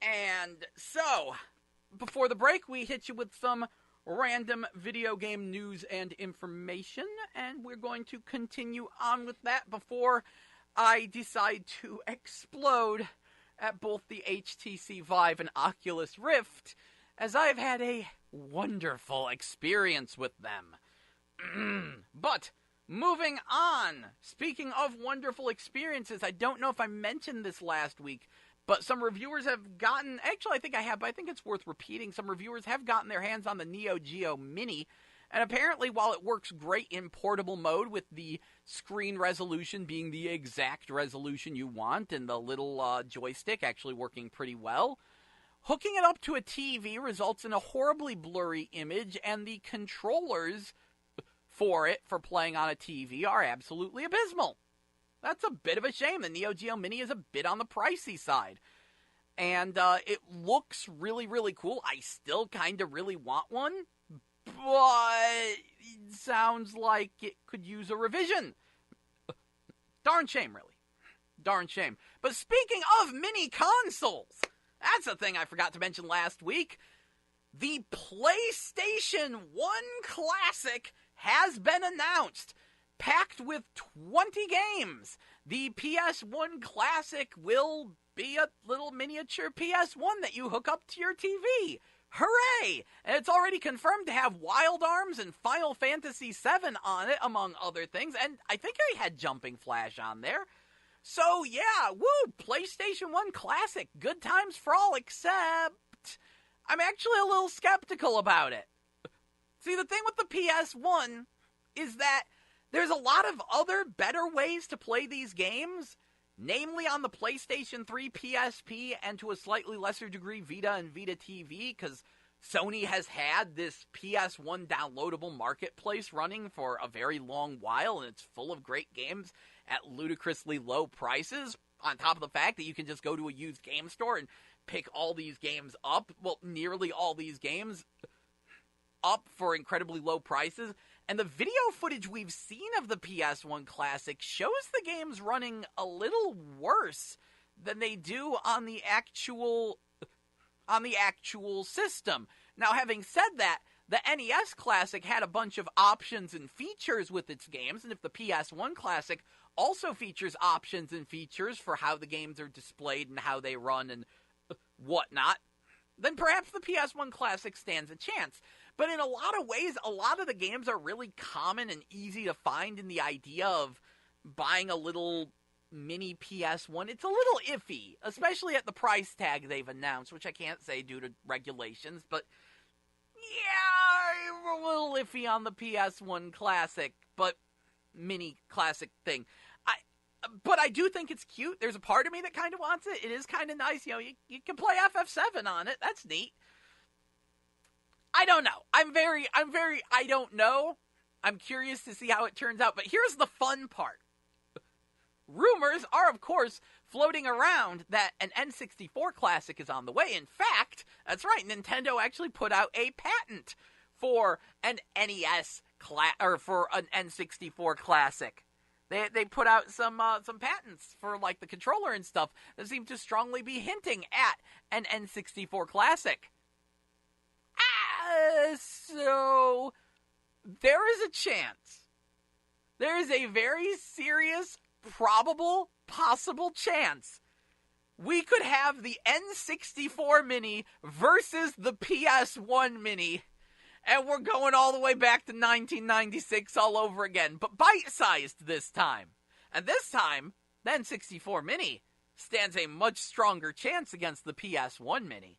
And so, before the break, we hit you with some random video game news and information, and we're going to continue on with that before I decide to explode at both the HTC Vive and Oculus Rift, as I've had a wonderful experience with them. But, moving on, speaking of wonderful experiences, I don't know if I mentioned this last week, but some reviewers have gotten, actually I think I have, but I think it's worth repeating, some reviewers have gotten their hands on the Neo Geo Mini, and apparently while it works great in portable mode with the screen resolution being the exact resolution you want and the little joystick actually working pretty well, hooking it up to a TV results in a horribly blurry image, and the controllers for it for playing on a TV are absolutely abysmal. That's a bit of a shame. The Neo Geo Mini is a bit on the pricey side. And it looks really, really cool. I still kind of really want one, but it sounds like it could use a revision. Darn shame, really. Darn shame. But speaking of mini consoles, that's a thing I forgot to mention last week. The PlayStation 1 Classic has been announced, packed with 20 games. The PS1 Classic will be a little miniature PS1 that you hook up to your TV. Hooray! And it's already confirmed to have Wild Arms and Final Fantasy VII on it, among other things. And I think I had Jumping Flash on there. So, yeah, woo! PlayStation 1 Classic. Good times for all, except I'm actually a little skeptical about it. See, the thing with the PS1 is that there's a lot of other better ways to play these games, namely on the PlayStation 3, PSP, and to a slightly lesser degree Vita and Vita TV, because Sony has had this PS1 downloadable marketplace running for a very long while, and it's full of great games at ludicrously low prices, on top of the fact that you can just go to a used game store and pick all these games up, well, nearly all these games up for incredibly low prices. And the video footage we've seen of the PS1 Classic shows the games running a little worse than they do on the actual system. Now, having said that, the NES Classic had a bunch of options and features with its games, and if the PS1 Classic also features options and features for how the games are displayed and how they run and whatnot, then perhaps the PS1 Classic stands a chance. But in a lot of ways, a lot of the games are really common and easy to find, in the idea of buying a little mini PS1. It's a little iffy, especially at the price tag they've announced, which I can't say due to regulations, but yeah, I'm a little iffy on the PS1 Classic, but mini Classic thing. But I do think it's cute. There's a part of me that kind of wants it. It is kind of nice. You know, you can play FF7 on it. That's neat. I don't know. I don't know. I'm curious to see how it turns out. But here's the fun part. Rumors are, of course, floating around that an N64 Classic is on the way. In fact, that's right, Nintendo actually put out a patent for an for an N64 Classic. They put out some patents for, like, the controller and stuff that seem to strongly be hinting at an N64 Classic. So there is a chance. There is a very serious, probable, possible chance we could have the N64 Mini versus the PS1 Mini, and we're going all the way back to 1996 all over again, but bite-sized this time. And this time, the N64 Mini stands a much stronger chance against the PS1 Mini.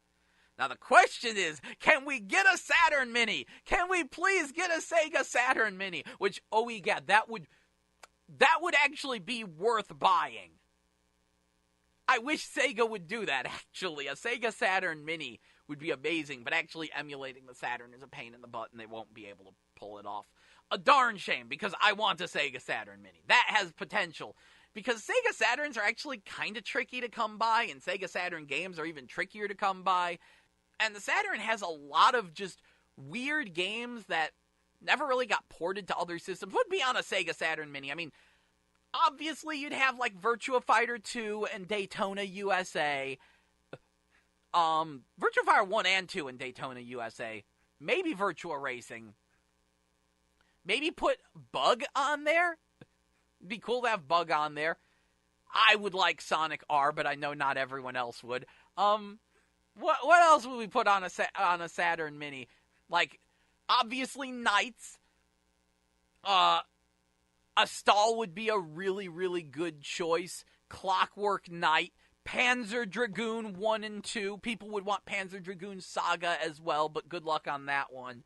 Now the question is, can we get a Saturn Mini? Can we please get a Sega Saturn Mini? Which, oh egad, that would actually be worth buying. I wish Sega would do that, actually. A Sega Saturn Mini would be amazing, but actually emulating the Saturn is a pain in the butt, and they won't be able to pull it off. a darn shame, because I want a Sega Saturn Mini. That has potential, because Sega Saturns are actually kind of tricky to come by, and Sega Saturn games are even trickier to come by. And the Saturn has a lot of just weird games that never really got ported to other systems. Would be on a Sega Saturn Mini. I mean, obviously you'd have like Virtua Fighter 2 and Daytona USA. Virtua Fighter 1 and 2 in Daytona USA. Maybe Virtua Racing. Maybe put Bug on there. It'd be cool to have Bug on there. I would like Sonic R, but I know not everyone else would. What else would we put on a Saturn Mini? Like, obviously Knights. A Stall would be a really, really good choice. Clockwork Knight. Panzer Dragoon 1 and 2. People would want Panzer Dragoon Saga as well, but good luck on that one.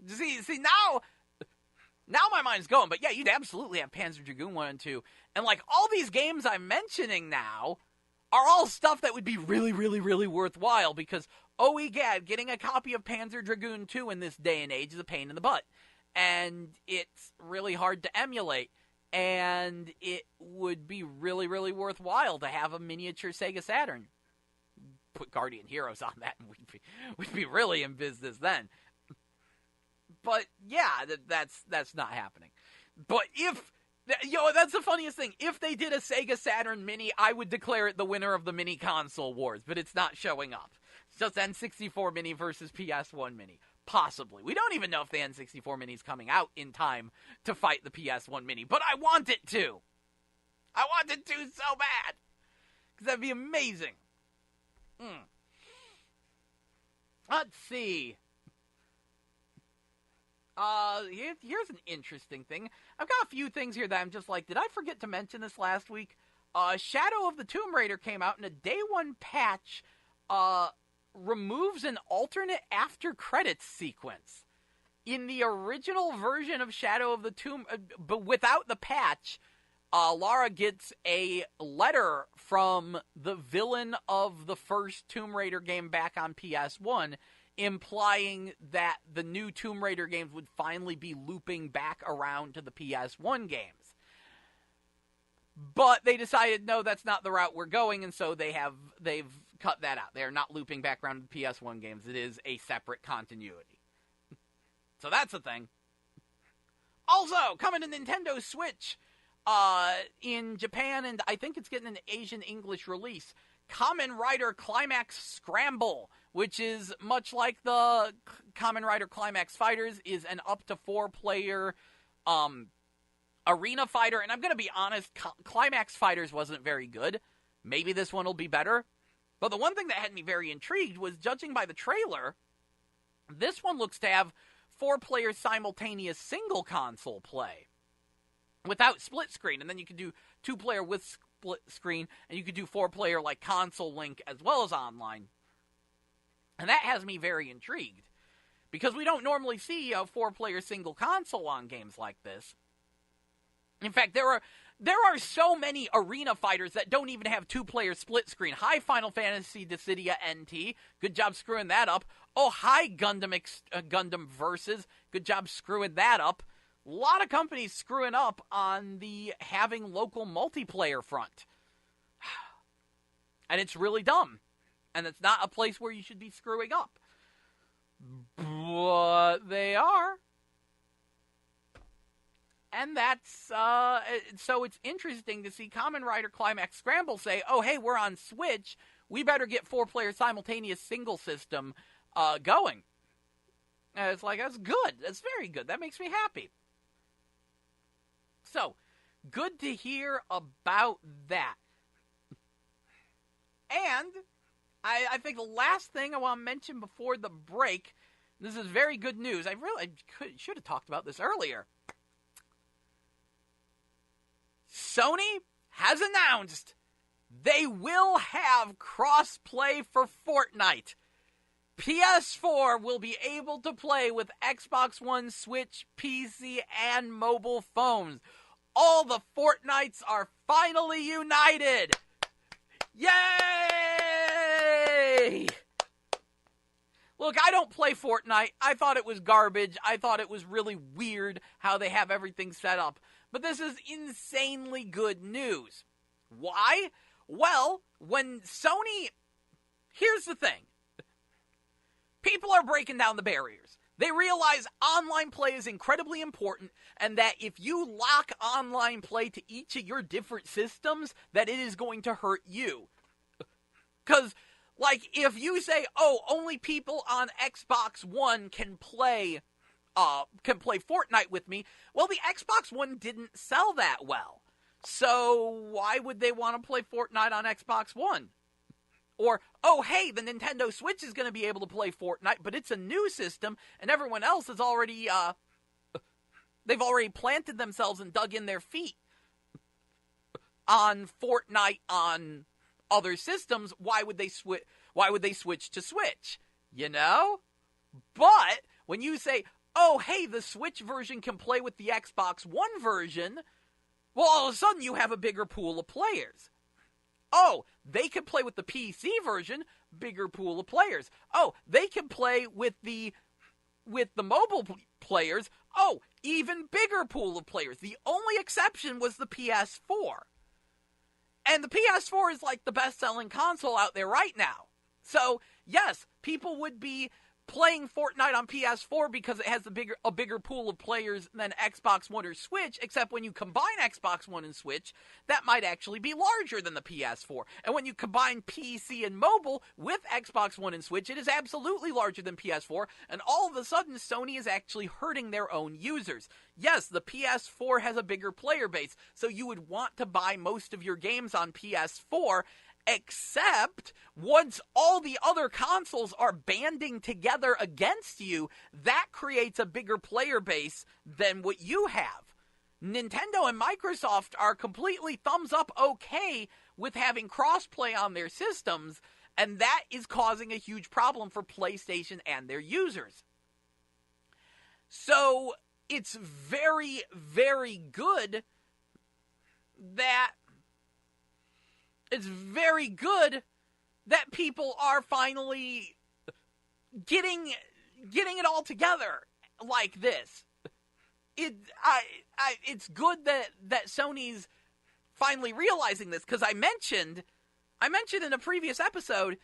See, now my mind's going, but yeah, you'd absolutely have Panzer Dragoon 1 and 2. And like, all these games I'm mentioning now are all stuff that would be really, really, really worthwhile, because, oh egad, getting a copy of Panzer Dragoon 2 in this day and age is a pain in the butt. And it's really hard to emulate. And it would be really, really worthwhile to have a miniature Sega Saturn. Put Guardian Heroes on that, and we'd be really in business then. But yeah, that's not happening. But if, that's the funniest thing. If they did a Sega Saturn Mini, I would declare it the winner of the mini console wars. But it's not showing up. It's just N64 Mini versus PS1 Mini. Possibly. We don't even know if the N64 Mini is coming out in time to fight the PS1 Mini, but I want it to. I want it to so bad. Because that'd be amazing. Let's see. Here's an interesting thing. I've got a few things here that I'm just like, did I forget to mention this last week? Shadow of the Tomb Raider came out, and a day one patch, removes an alternate after credits sequence. In the original version of Shadow of the Tomb, but without the patch, Lara gets a letter from the villain of the first Tomb Raider game back on PS1, implying that the new Tomb Raider games would finally be looping back around to the PS1 games. But they decided, no, that's not the route we're going, and so they've cut that out. They're not looping back around to the PS1 games. It is a separate continuity. So that's a thing. Also, coming to Nintendo Switch, in Japan, and I think it's getting an Asian English release, Kamen Rider Climax Scramble, which is much like the Kamen Rider Climax Fighters, is an up to 4-player arena fighter. And I'm going to be honest, Climax Fighters wasn't very good. Maybe this one will be better. But the one thing that had me very intrigued was, judging by the trailer, this one looks to have 4-player simultaneous single console play without split screen. And then you can do 2-player with split screen, and you could do 4-player like console link as well as online. And that has me very intrigued, because we don't normally see a 4-player single console on games like this. In fact, there are so many arena fighters that don't even have 2-player split screen. Hi, Final Fantasy Dissidia NT. Good job screwing that up. Oh, hi, Gundam Versus. Good job screwing that up. A lot of companies screwing up on the having local multiplayer front. And it's really dumb. And it's not a place where you should be screwing up. But they are. And that's, so it's interesting to see Kamen Rider Climax Scramble say, oh, hey, we're on Switch. We better get 4-player simultaneous single system going. And it's like, that's good. That's very good. That makes me happy. So, good to hear about that. And I think the last thing I want to mention before the break, this is very good news. I should have talked about this earlier. Sony has announced they will have cross-play for Fortnite. PS4 will be able to play with Xbox One, Switch, PC, and mobile phones. All the Fortnites are finally united! Yay! Little Look, I don't play Fortnite. I thought it was garbage. I thought it was really weird how they have everything set up. But this is insanely good news. Why? Well, when Sony... Here's the thing. People are breaking down the barriers. They realize online play is incredibly important, and that if you lock online play to each of your different systems, that it is going to hurt you. Because, like, if you say, oh, only people on Xbox One can play Fortnite with me, well, the Xbox One didn't sell that well. So why would they want to play Fortnite on Xbox One? Or, oh, hey, the Nintendo Switch is going to be able to play Fortnite, but it's a new system, and everyone else is already, they've already planted themselves and dug in their feet on Fortnite on other systems. Why would they switch to Switch? You know? But when you say, oh, hey, the Switch version can play with the Xbox One version, well, all of a sudden you have a bigger pool of players. Oh, they can play with the PC version, bigger pool of players. Oh, they can play with the mobile players. Oh, even bigger pool of players. The only exception was the PS4. And the PS4 is like the best-selling console out there right now. So, yes, people would be playing Fortnite on PS4 because it has a bigger pool of players than Xbox One or Switch, except when you combine Xbox One and Switch, that might actually be larger than the PS4. And when you combine PC and mobile with Xbox One and Switch, it is absolutely larger than PS4, and all of a sudden, Sony is actually hurting their own users. Yes, the PS4 has a bigger player base, so you would want to buy most of your games on PS4, except once all the other consoles are banding together against you, that creates a bigger player base than what you have. Nintendo and Microsoft are completely thumbs up okay with having crossplay on their systems, and that is causing a huge problem for PlayStation and their users. So, it's very, very good that people are finally getting it all together like this. It's good that Sony's finally realizing this, because I mentioned in a previous episode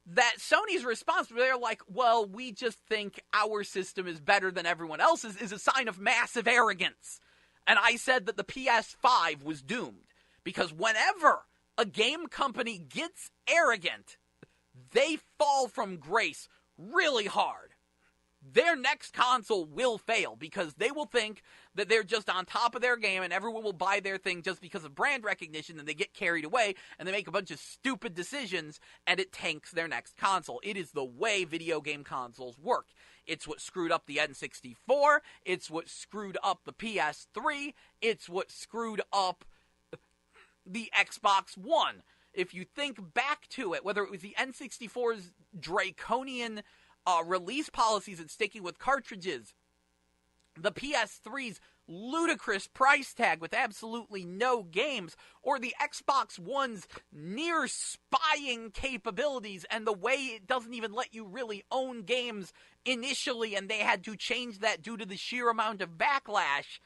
that Sony's response, they're like, well, we just think our system is better than everyone else's, is a sign of massive arrogance. And I said that the PS5 was doomed, because whenever a game company gets arrogant, they fall from grace really hard. Their next console will fail because they will think that they're just on top of their game and everyone will buy their thing just because of brand recognition, and they get carried away and they make a bunch of stupid decisions and it tanks their next console. It is the way video game consoles work. It's what screwed up the N64. It's what screwed up the PS3. It's what screwed up the Xbox One. If you think back to it, whether it was the N64's draconian release policies and sticking with cartridges, the PS3's ludicrous price tag with absolutely no games, or the Xbox One's near spying capabilities and the way it doesn't even let you really own games initially, and they had to change that due to the sheer amount of backlash.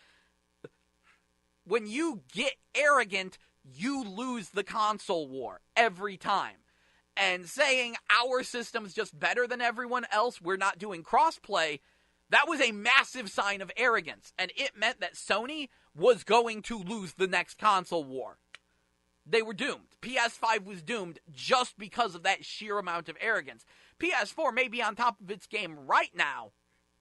When you get arrogant, you lose the console war every time. And saying our system's just better than everyone else, we're not doing crossplay, that was a massive sign of arrogance. And it meant that Sony was going to lose the next console war. They were doomed. PS5 was doomed just because of that sheer amount of arrogance. PS4 may be on top of its game right now,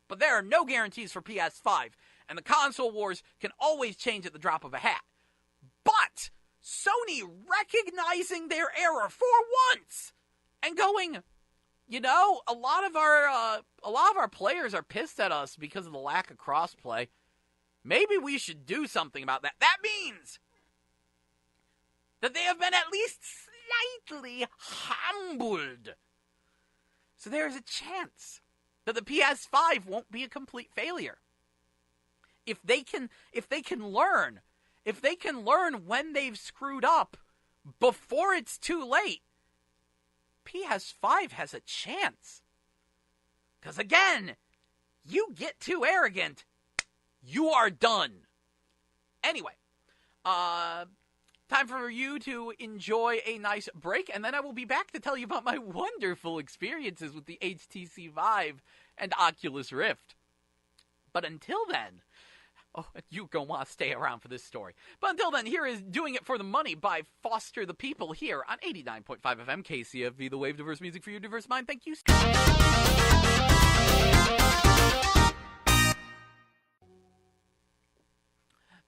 but there are no guarantees for PS5. And the console wars can always change at the drop of a hat. But Sony recognizing their error for once and going, you know, a lot of our players are pissed at us because of the lack of crossplay. Maybe we should do something about that. That means that they have been at least slightly humbled. So there's a chance that the PS5 won't be a complete failure. If they can learn when they've screwed up before it's too late, PS5 has a chance. Because again, you get too arrogant, you are done. Anyway, time for you to enjoy a nice break, and then I will be back to tell you about my wonderful experiences with the HTC Vive and Oculus Rift. But until then, you're going to want to stay around for this story. But until then, here is Doing It for the Money by Foster the People here on 89.5 FM KCFV, the wave, diverse music for your diverse mind. Thank you.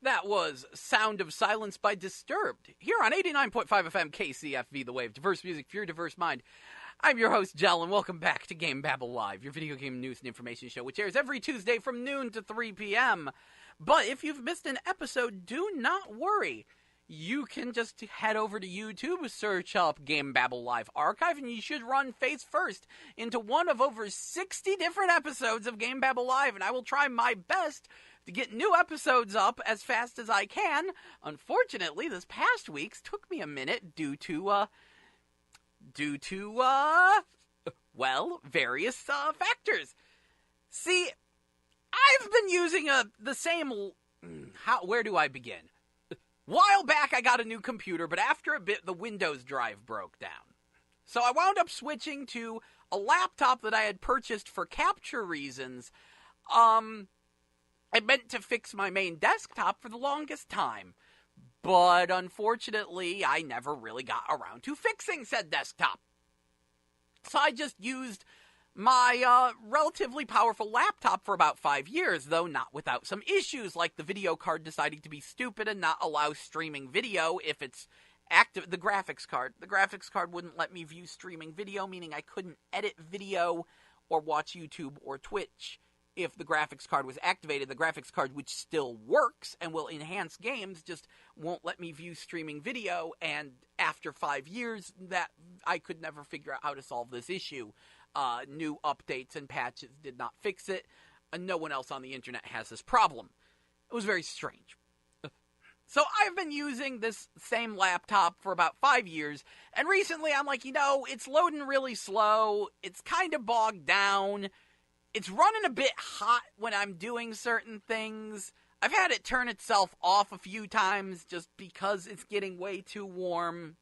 That was Sound of Silence by Disturbed, here on 89.5 FM KCFV, the wave, diverse music for your diverse mind. I'm your host, Jell, and welcome back to GameBabble Live, your video game news and information show, which airs every Tuesday from noon to 3 p.m. But if you've missed an episode, do not worry. You can just head over to YouTube, search up GameBabble Live Archive, and you should run face first into one of over 60 different episodes of GameBabble Live, and I will try my best to get new episodes up as fast as I can. Unfortunately, this past week's took me a minute due to various factors. See, I've been using the same... where do I begin? While back, I got a new computer, but after a bit, the Windows drive broke down. So I wound up switching to a laptop that I had purchased for capture reasons. I meant to fix my main desktop for the longest time, but unfortunately, I never really got around to fixing said desktop. So I just used my relatively powerful laptop for about 5 years, though not without some issues, like the video card deciding to be stupid and not allow streaming video if it's active. The graphics card wouldn't let me view streaming video, meaning I couldn't edit video or watch YouTube or Twitch. If the graphics card was activated, the graphics card, which still works and will enhance games, just won't let me view streaming video, and after 5 years, that I could never figure out how to solve this issue. New updates and patches did not fix it, and no one else on the internet has this problem. It was very strange. So I've been using this same laptop for about 5 years, and recently I'm like, it's loading really slow, it's kind of bogged down, it's running a bit hot when I'm doing certain things. I've had it turn itself off a few times just because it's getting way too warm.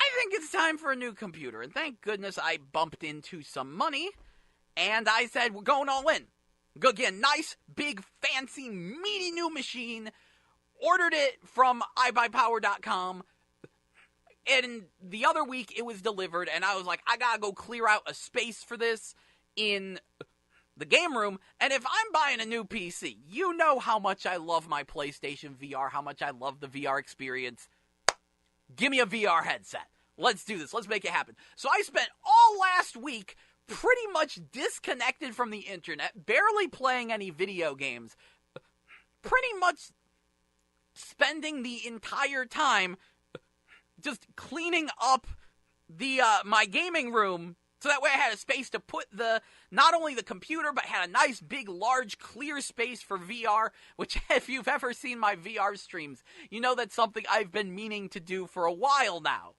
I think it's time for a new computer, and thank goodness I bumped into some money, and I said, we're going all in. Go get a nice, big, fancy, meaty new machine, ordered it from iBuyPower.com, and the other week it was delivered, and I was like, I gotta go clear out a space for this in the game room, and if I'm buying a new PC, you know how much I love my PlayStation VR, how much I love the VR experience. Give me a VR headset. Let's do this. Let's make it happen. So I spent all last week pretty much disconnected from the internet, barely playing any video games, pretty much spending the entire time just cleaning up the my gaming room, so that way I had a space to put not only the computer, but had a nice, big, large, clear space for VR, which if you've ever seen my VR streams, you know that's something I've been meaning to do for a while now.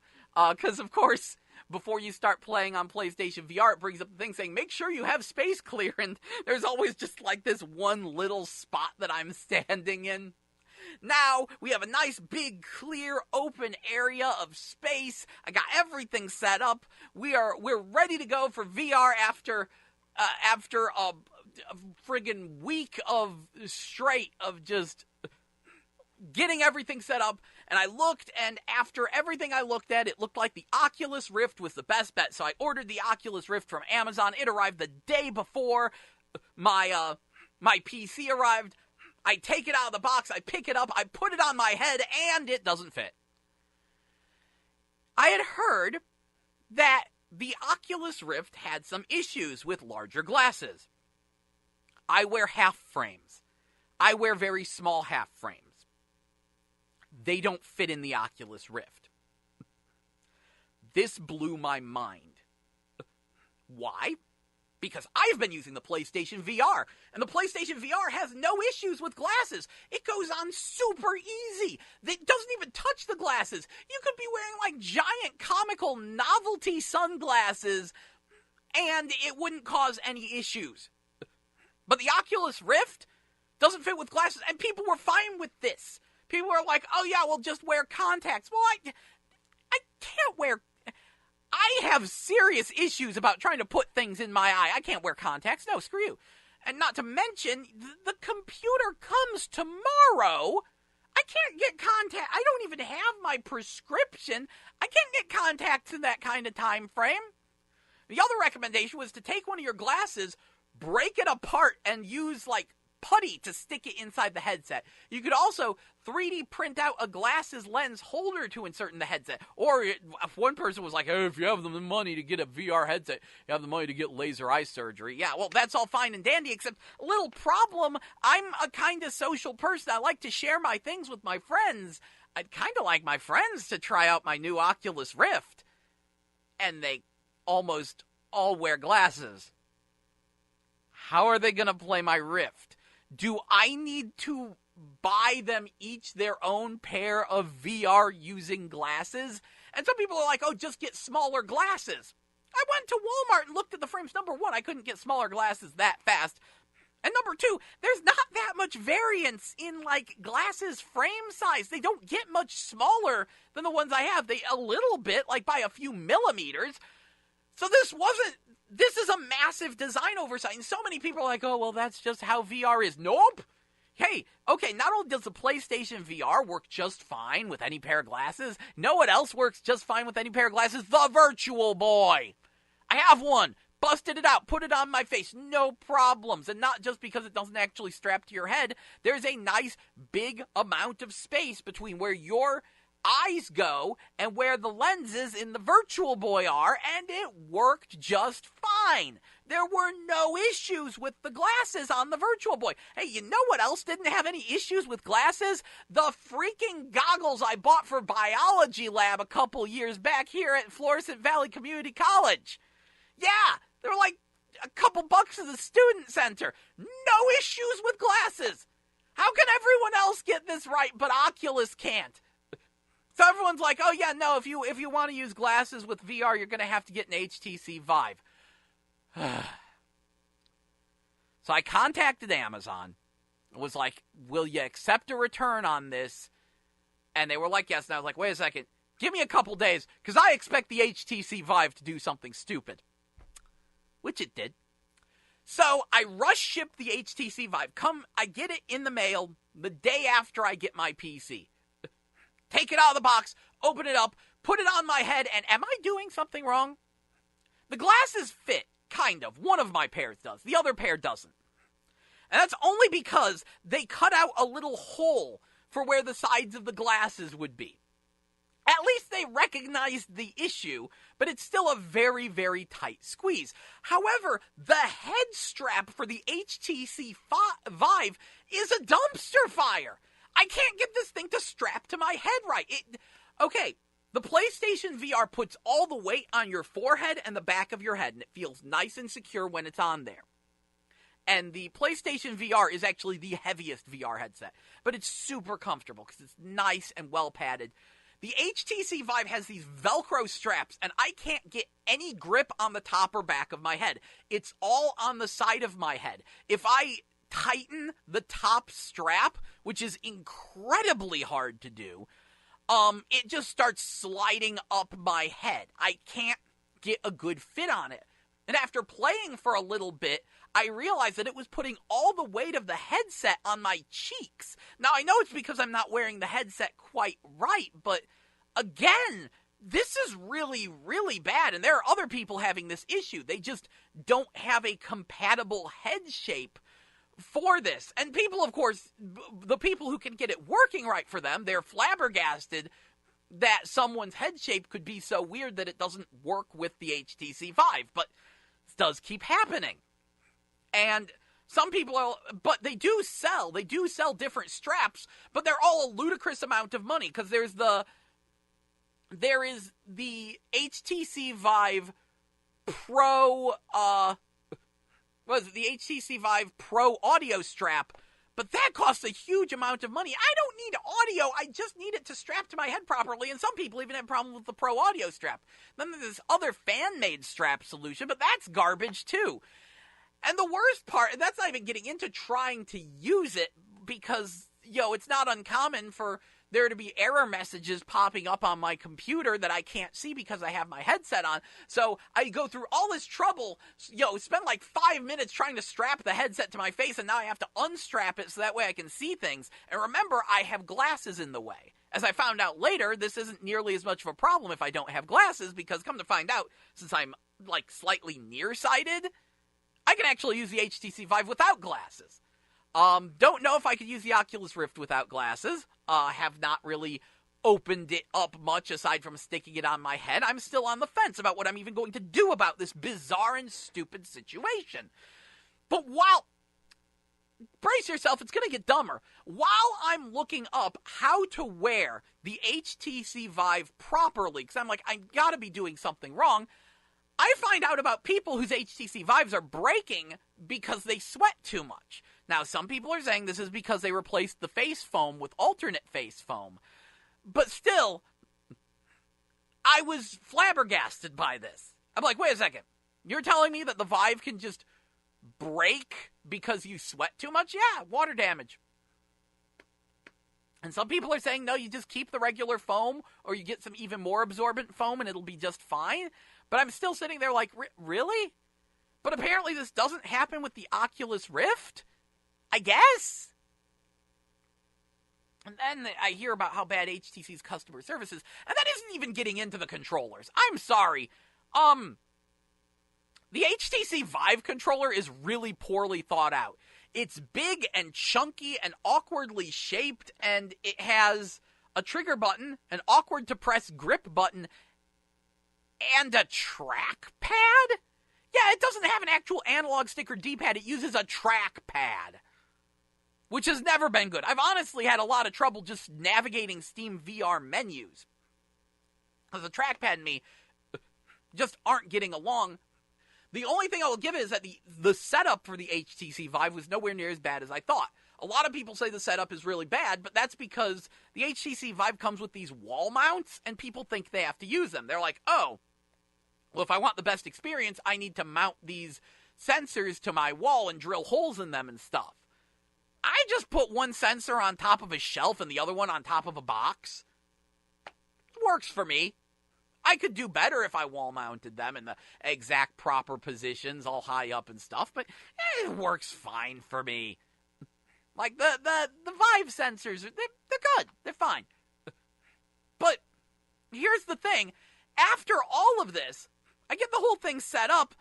Because, of course, before you start playing on PlayStation VR, it brings up the thing saying, make sure you have space clear, and there's always just like this one little spot that I'm standing in. Now, we have a nice, big, clear, open area of space. I got everything set up. We're ready to go for VR after a friggin' week of straight of just getting everything set up. And I looked, and after everything I looked at, it looked like the Oculus Rift was the best bet. So I ordered the Oculus Rift from Amazon. It arrived the day before my PC arrived. I take it out of the box, I pick it up, I put it on my head, and it doesn't fit. I had heard that the Oculus Rift had some issues with larger glasses. I wear half frames. I wear very small half frames. They don't fit in the Oculus Rift. This blew my mind. Why? Because I've been using the PlayStation VR, and the PlayStation VR has no issues with glasses. It goes on super easy. It doesn't even touch the glasses. You could be wearing like giant comical novelty sunglasses, and it wouldn't cause any issues. But the Oculus Rift doesn't fit with glasses, and people were fine with this. People were like, oh yeah, well, just wear contacts. Well, I can't wear... I have serious issues about trying to put things in my eye. I can't wear contacts. No, screw you. And not to mention, the computer comes tomorrow. I can't get contact. I don't even have my prescription. I can't get contacts in that kind of time frame. The other recommendation was to take one of your glasses, break it apart, and use, like, putty to stick it inside the headset. You could also 3D print out a glasses lens holder to insert in the headset. Or if one person was like, hey, if you have the money to get a VR headset, you have the money to get laser eye surgery. Yeah, well, that's all fine and dandy, except a little problem. I'm a kind of social person. I like to share my things with my friends. I'd kind of like my friends to try out my new Oculus Rift. And they almost all wear glasses. How are they going to play my Rift? Do I need to buy them each their own pair of VR using glasses? And some people are like, oh, just get smaller glasses. I went to Walmart and looked at the frames. Number one, I couldn't get smaller glasses that fast. And number two, there's not that much variance in, like, glasses frame size. They don't get much smaller than the ones I have. They a little bit, like by a few millimeters. So this is a massive design oversight, and so many people are like, oh, well, that's just how VR is. Nope! Hey, okay, not only does the PlayStation VR work just fine with any pair of glasses, know what else works just fine with any pair of glasses? The Virtual Boy! I have one! Busted it out, put it on my face, no problems. And not just because it doesn't actually strap to your head, there's a nice big amount of space between where your eyes go and where the lenses in the Virtual Boy are, and it worked just fine. There were no issues with the glasses on the Virtual Boy. Hey, you know what else didn't have any issues with glasses? The freaking goggles I bought for biology lab a couple years back here at Florissant Valley Community College. Yeah, they were like a couple bucks at the student center. No issues with glasses. How can everyone else get this right, but Oculus can't? So everyone's like, oh yeah, no, if you want to use glasses with VR, you're going to have to get an HTC Vive. So I contacted Amazon. It was like, will you accept a return on this? And they were like, yes. And I was like, wait a second. Give me a couple days, because I expect the HTC Vive to do something stupid. Which it did. So I rush shipped the HTC Vive. I get it in the mail the day after I get my PC. Take it out of the box, open it up, put it on my head, and am I doing something wrong? The glasses fit, kind of. One of my pairs does. The other pair doesn't. And that's only because they cut out a little hole for where the sides of the glasses would be. At least they recognized the issue, but it's still a very, very tight squeeze. However, the head strap for the HTC Vive is a dumpster fire. I can't get this thing to strap to my head right. Okay, the PlayStation VR puts all the weight on your forehead and the back of your head, and it feels nice and secure when it's on there. And the PlayStation VR is actually the heaviest VR headset, but it's super comfortable because it's nice and well padded. The HTC Vive has these Velcro straps, and I can't get any grip on the top or back of my head. It's all on the side of my head. If I tighten the top strap, which is incredibly hard to do, it just starts sliding up my head. I can't get a good fit on it. And after playing for a little bit, I realized that it was putting all the weight of the headset on my cheeks. Now, I know it's because I'm not wearing the headset quite right, but again, this is really, really bad. And there are other people having this issue. They just don't have a compatible head shape for this. And people, of course, the people who can get it working right for them, they're flabbergasted that someone's head shape could be so weird that it doesn't work with the HTC Vive. But this does keep happening. And some people are, but they do sell different straps, but they're all a ludicrous amount of money, because there is the HTC Vive Pro, the HTC Vive Pro audio strap, But that costs a huge amount of money. I don't need audio. I just need it to strap to my head properly. And some people even have problems with the Pro Audio strap. Then there's this other fan-made strap solution, but that's garbage too. And the worst part, and that's not even getting into trying to use it, because, it's not uncommon for there to be error messages popping up on my computer that I can't see because I have my headset on. So I go through all this trouble, spend like 5 minutes trying to strap the headset to my face, and now I have to unstrap it so that way I can see things. And remember, I have glasses in the way. As I found out later, this isn't nearly as much of a problem if I don't have glasses, because come to find out, since I'm like slightly nearsighted, I can actually use the HTC Vive without glasses. Don't know if I could use the Oculus Rift without glasses. Have not really opened it up much aside from sticking it on my head. I'm still on the fence about what I'm even going to do about this bizarre and stupid situation. But brace yourself, it's going to get dumber. While I'm looking up how to wear the HTC Vive properly, because I'm like, I gotta be doing something wrong, I find out about people whose HTC Vives are breaking because they sweat too much. Now, some people are saying this is because they replaced the face foam with alternate face foam. But still, I was flabbergasted by this. I'm like, wait a second. You're telling me that the Vive can just break because you sweat too much? Yeah, water damage. And some people are saying, no, you just keep the regular foam, or you get some even more absorbent foam and it'll be just fine. But I'm still sitting there like, really? But apparently this doesn't happen with the Oculus Rift? I guess? And then I hear about how bad HTC's customer service is, and that isn't even getting into the controllers. I'm sorry. The HTC Vive controller is really poorly thought out. It's big and chunky and awkwardly shaped, and it has a trigger button, an awkward-to-press grip button, and a trackpad? Yeah, it doesn't have an actual analog stick or D-pad. It uses a trackpad, which has never been good. I've honestly had a lot of trouble just navigating Steam VR menus, because the trackpad and me just aren't getting along. The only thing I will give it is that the setup for the HTC Vive was nowhere near as bad as I thought. A lot of people say the setup is really bad, but that's because the HTC Vive comes with these wall mounts, and people think they have to use them. They're like, oh, well, if I want the best experience, I need to mount these sensors to my wall and drill holes in them and stuff. I just put one sensor on top of a shelf and the other one on top of a box. It works for me. I could do better if I wall-mounted them in the exact proper positions, all high up and stuff, but it works fine for me. Like, the Vive sensors, they're good. They're fine. But here's the thing. After all of this, I get the whole thing set up,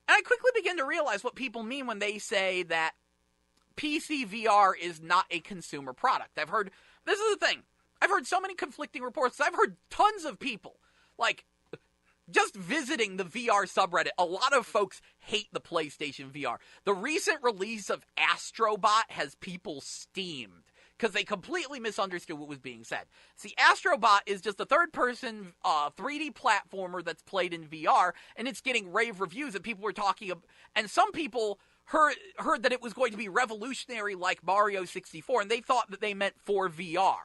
and I quickly begin to realize what people mean when they say that PC VR is not a consumer product. This is the thing. I've heard so many conflicting reports. I've heard tons of people, like, just visiting the VR subreddit, a lot of folks hate the PlayStation VR. The recent release of Astrobot has people steamed because they completely misunderstood what was being said. See, Astrobot is just a third-person 3D platformer that's played in VR, and it's getting rave reviews, and people were talking about, and some people heard that it was going to be revolutionary like Mario 64, and they thought that they meant for VR.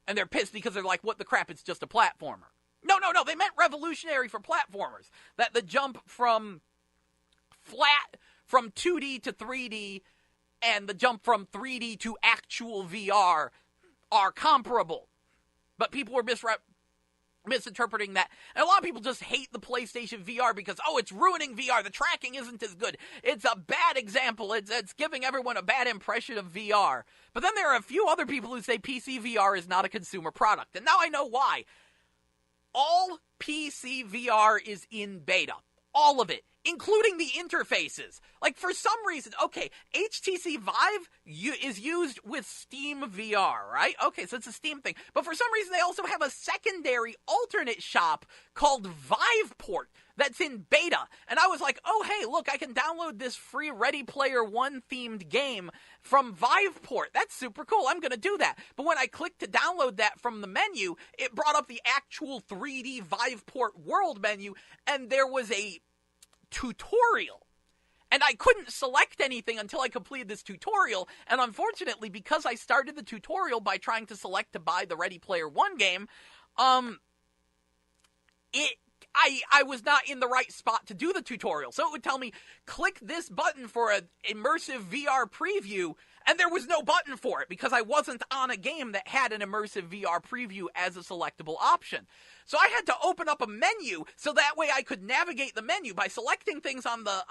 And they're pissed because they're like, what the crap, it's just a platformer. No, they meant revolutionary for platformers. That the jump from 2D to 3D and the jump from 3D to actual VR are comparable. But people were misinterpreting that. And a lot of people just hate the PlayStation VR because, it's ruining VR. The tracking isn't as good. It's a bad example. It's giving everyone a bad impression of VR. But then there are a few other people who say PC VR is not a consumer product. And now I know why. All PC VR is in beta. All of it. Including the interfaces. Like, for some reason, HTC Vive is used with Steam VR, right? Okay, so it's a Steam thing. But for some reason, they also have a secondary alternate shop called Viveport that's in beta. And I was like, oh, hey, look, I can download this free Ready Player One themed game from Viveport. That's super cool. I'm going to do that. But when I clicked to download that from the menu, it brought up the actual 3D Viveport world menu, and there was a tutorial. And I couldn't select anything until I completed this tutorial, and unfortunately, because I started the tutorial by trying to select to buy the Ready Player One game, I was not in the right spot to do the tutorial. So it would tell me, click this button for an immersive VR preview, and there was no button for it because I wasn't on a game that had an immersive VR preview as a selectable option. So I had to open up a menu so that way I could navigate the menu. By selecting things on the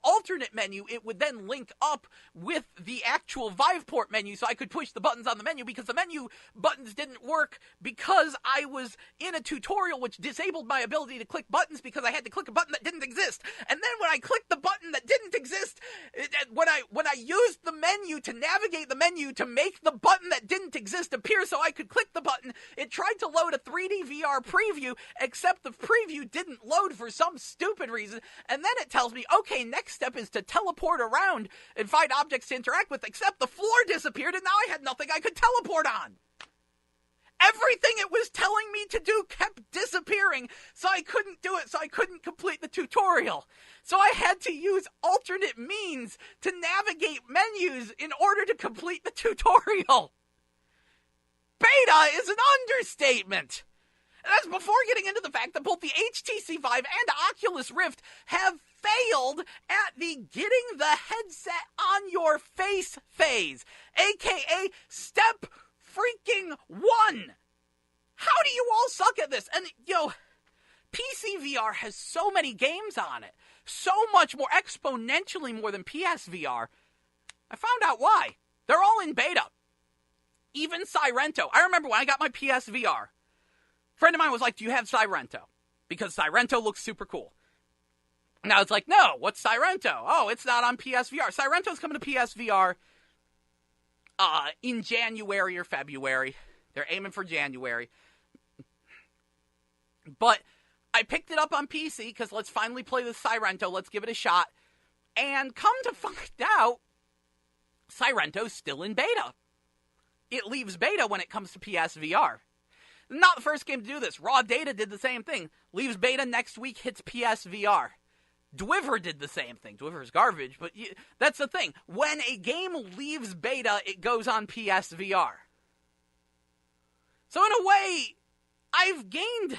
alternate menu, it would then link up with the actual Viveport menu so I could push the buttons on the menu, because the menu buttons didn't work because I was in a tutorial which disabled my ability to click buttons because I had to click a button that didn't exist. And then when I clicked the button that didn't exist, when I used the menu to navigate the menu to make the button that didn't exist appear so I could click the button, it tried to load a 3D VR preview, except the preview didn't load for some stupid reason, and then it tells me, okay, next step is to teleport around and find objects to interact with, except the floor disappeared and now I had nothing I could teleport on. Everything it was telling me to do kept disappearing, so I couldn't do it, so I couldn't complete the tutorial. So I had to use alternate means to navigate menus in order to complete the tutorial. Beta is an understatement. And that's before getting into the fact that both the HTC Vive and Oculus Rift have failed at the getting the headset on your face phase, aka step freaking 1. How do you all suck at this? And, PC VR has so many games on it, so much more, exponentially more than PSVR. I found out why. They're all in beta. Even Sirento. I remember when I got my PSVR, a friend of mine was like, do you have Sirento? Because Sirento looks super cool. And I was like, no, what's Sirento? Oh, it's not on PSVR. Sirento's coming to PSVR in January or February. They're aiming for January. But I picked it up on PC because let's finally play the Sirento. Let's give it a shot. And come to find out, Sirento's still in beta. It leaves beta when it comes to PSVR. Not the first game to do this. Raw Data did the same thing. Leaves beta next week, hits PSVR. Dwiver did the same thing. Dwiver's garbage, but that's the thing. When a game leaves beta, it goes on PSVR. So in a way, I've gained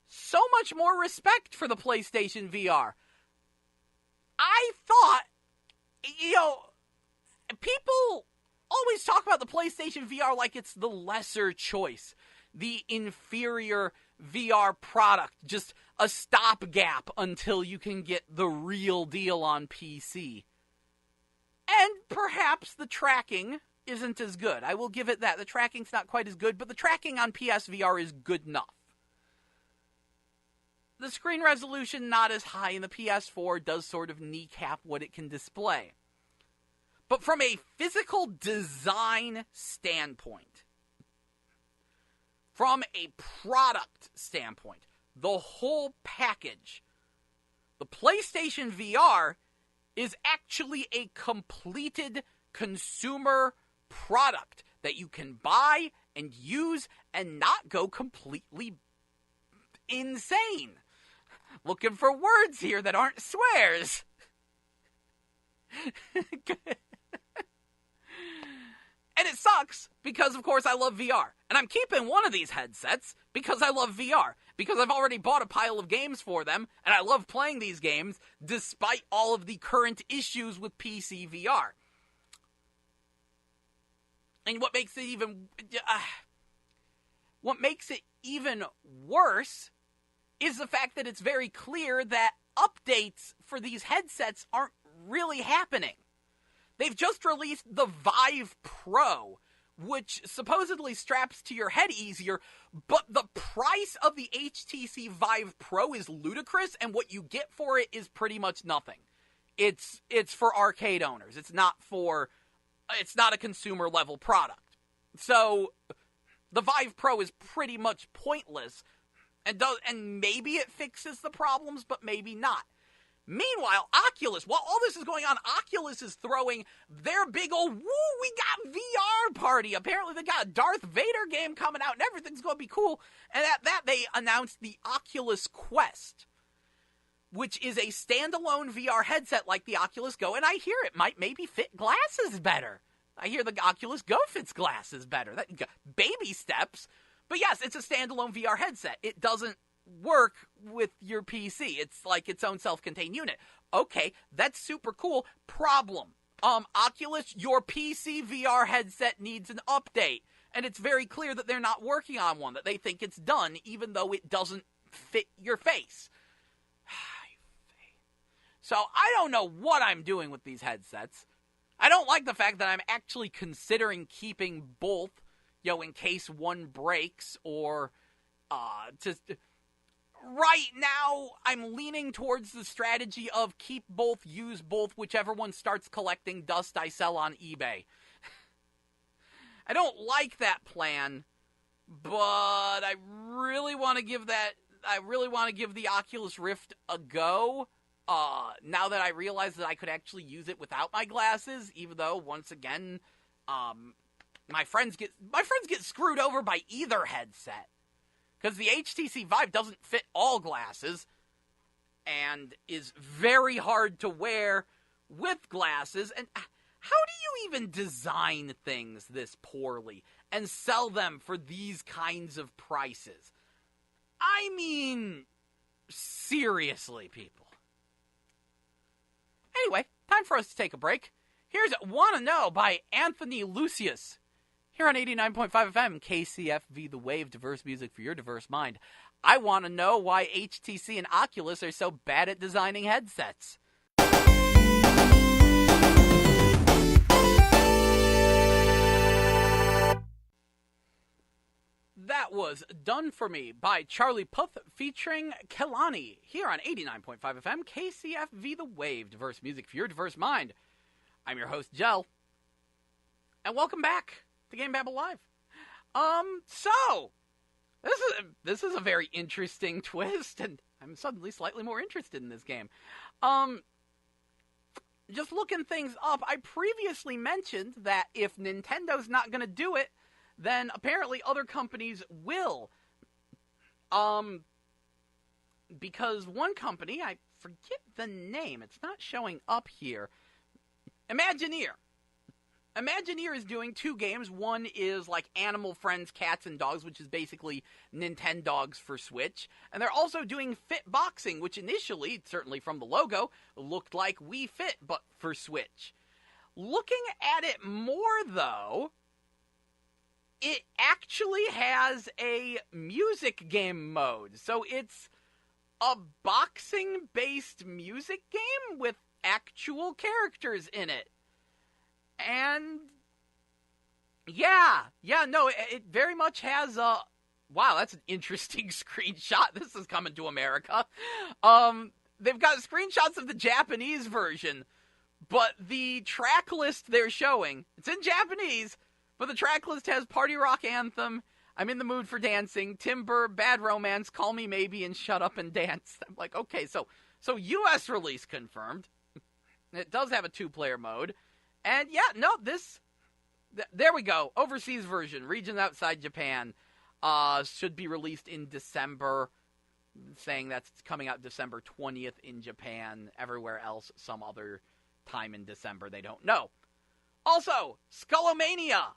so much more respect for the PlayStation VR. I thought, people always talk about the PlayStation VR like it's the lesser choice, the inferior VR product, just a stopgap until you can get the real deal on PC. And perhaps the tracking isn't as good. I will give it that. The tracking's not quite as good, but the tracking on PSVR is good enough. The screen resolution not as high, and the PS4 does sort of kneecap what it can display. But from a physical design standpoint, from a product standpoint, the whole package, the PlayStation VR is actually a completed consumer product that you can buy and use and not go completely insane. Looking for words here that aren't swears. And it sucks because, of course, I love VR. And I'm keeping one of these headsets because I love VR. Because I've already bought a pile of games for them, and I love playing these games despite all of the current issues with PC VR. And what makes it even worse is the fact that it's very clear that updates for these headsets aren't really happening. They've just released the Vive Pro, which supposedly straps to your head easier, but the price of the HTC Vive Pro is ludicrous, and what you get for it is pretty much nothing. It's for arcade owners. It's not a consumer level product. So the Vive Pro is pretty much pointless, and maybe it fixes the problems, but maybe not. Meanwhile, Oculus, while all this is going on, Oculus is throwing their big old, we got VR party. Apparently they got a Darth Vader game coming out and everything's going to be cool. And at that, they announced the Oculus Quest. which is a standalone VR headset like the Oculus Go, and I hear it might maybe fit glasses better. I hear the Oculus Go fits glasses better. Baby steps. But yes, it's a standalone VR headset. It doesn't work with your PC. It's like its own self-contained unit. Okay, that's super cool. Problem. Oculus, your PC VR headset needs an update. And it's very clear that they're not working on one, that they think it's done, even though it doesn't fit your face. So I don't know what I'm doing with these headsets. I don't like the fact that I'm actually considering keeping both, in case one breaks, or just... Right now, I'm leaning towards the strategy of keep both, use both, whichever one starts collecting dust I sell on eBay. I don't like that plan, but I really want to give the Oculus Rift a go. Now that I realize that I could actually use it without my glasses, even though, once again, my friends get screwed over by either headset. Because the HTC Vive doesn't fit all glasses, and is very hard to wear with glasses. And how do you even design things this poorly and sell them for these kinds of prices? I mean, seriously, people. Anyway, time for us to take a break. Here's Wanna Know by Anthony Lucius. Here on 89.5 FM, KCFV The Wave, diverse music for your diverse mind. I want to know why HTC and Oculus are so bad at designing headsets. That was Done For Me by Charlie Puth featuring Kelani. Here on 89.5 FM, KCFV The Wave, diverse music for your diverse mind. I'm your host, Jel. And welcome back to GameBabble Live. So this is a very interesting twist, and I'm suddenly slightly more interested in this game. Just looking things up, I previously mentioned that if Nintendo's not going to do it, then apparently other companies will. Because one company, I forget the name, it's not showing up here. Imagineer is doing two games. One is like Animal Friends, Cats and Dogs, which is basically Nintendogs for Switch. And they're also doing Fit Boxing, which initially, certainly from the logo, looked like Wii Fit, but for Switch. Looking at it more, though, it actually has a music game mode. So it's a boxing-based music game with actual characters in it. And, it very much has a... Wow, that's an interesting screenshot. This is coming to America. They've got screenshots of the Japanese version, but the track list they're showing, it's in Japanese, but the track list has Party Rock Anthem, I'm in the Mood for Dancing, Timber, Bad Romance, Call Me Maybe, and Shut Up and Dance. I'm like, okay, so US release confirmed. It does have a two-player mode. And there we go. Overseas version, regions outside Japan, should be released in December, saying that's coming out December 20th in Japan. Everywhere else, some other time in December, they don't know. Also, Skullomania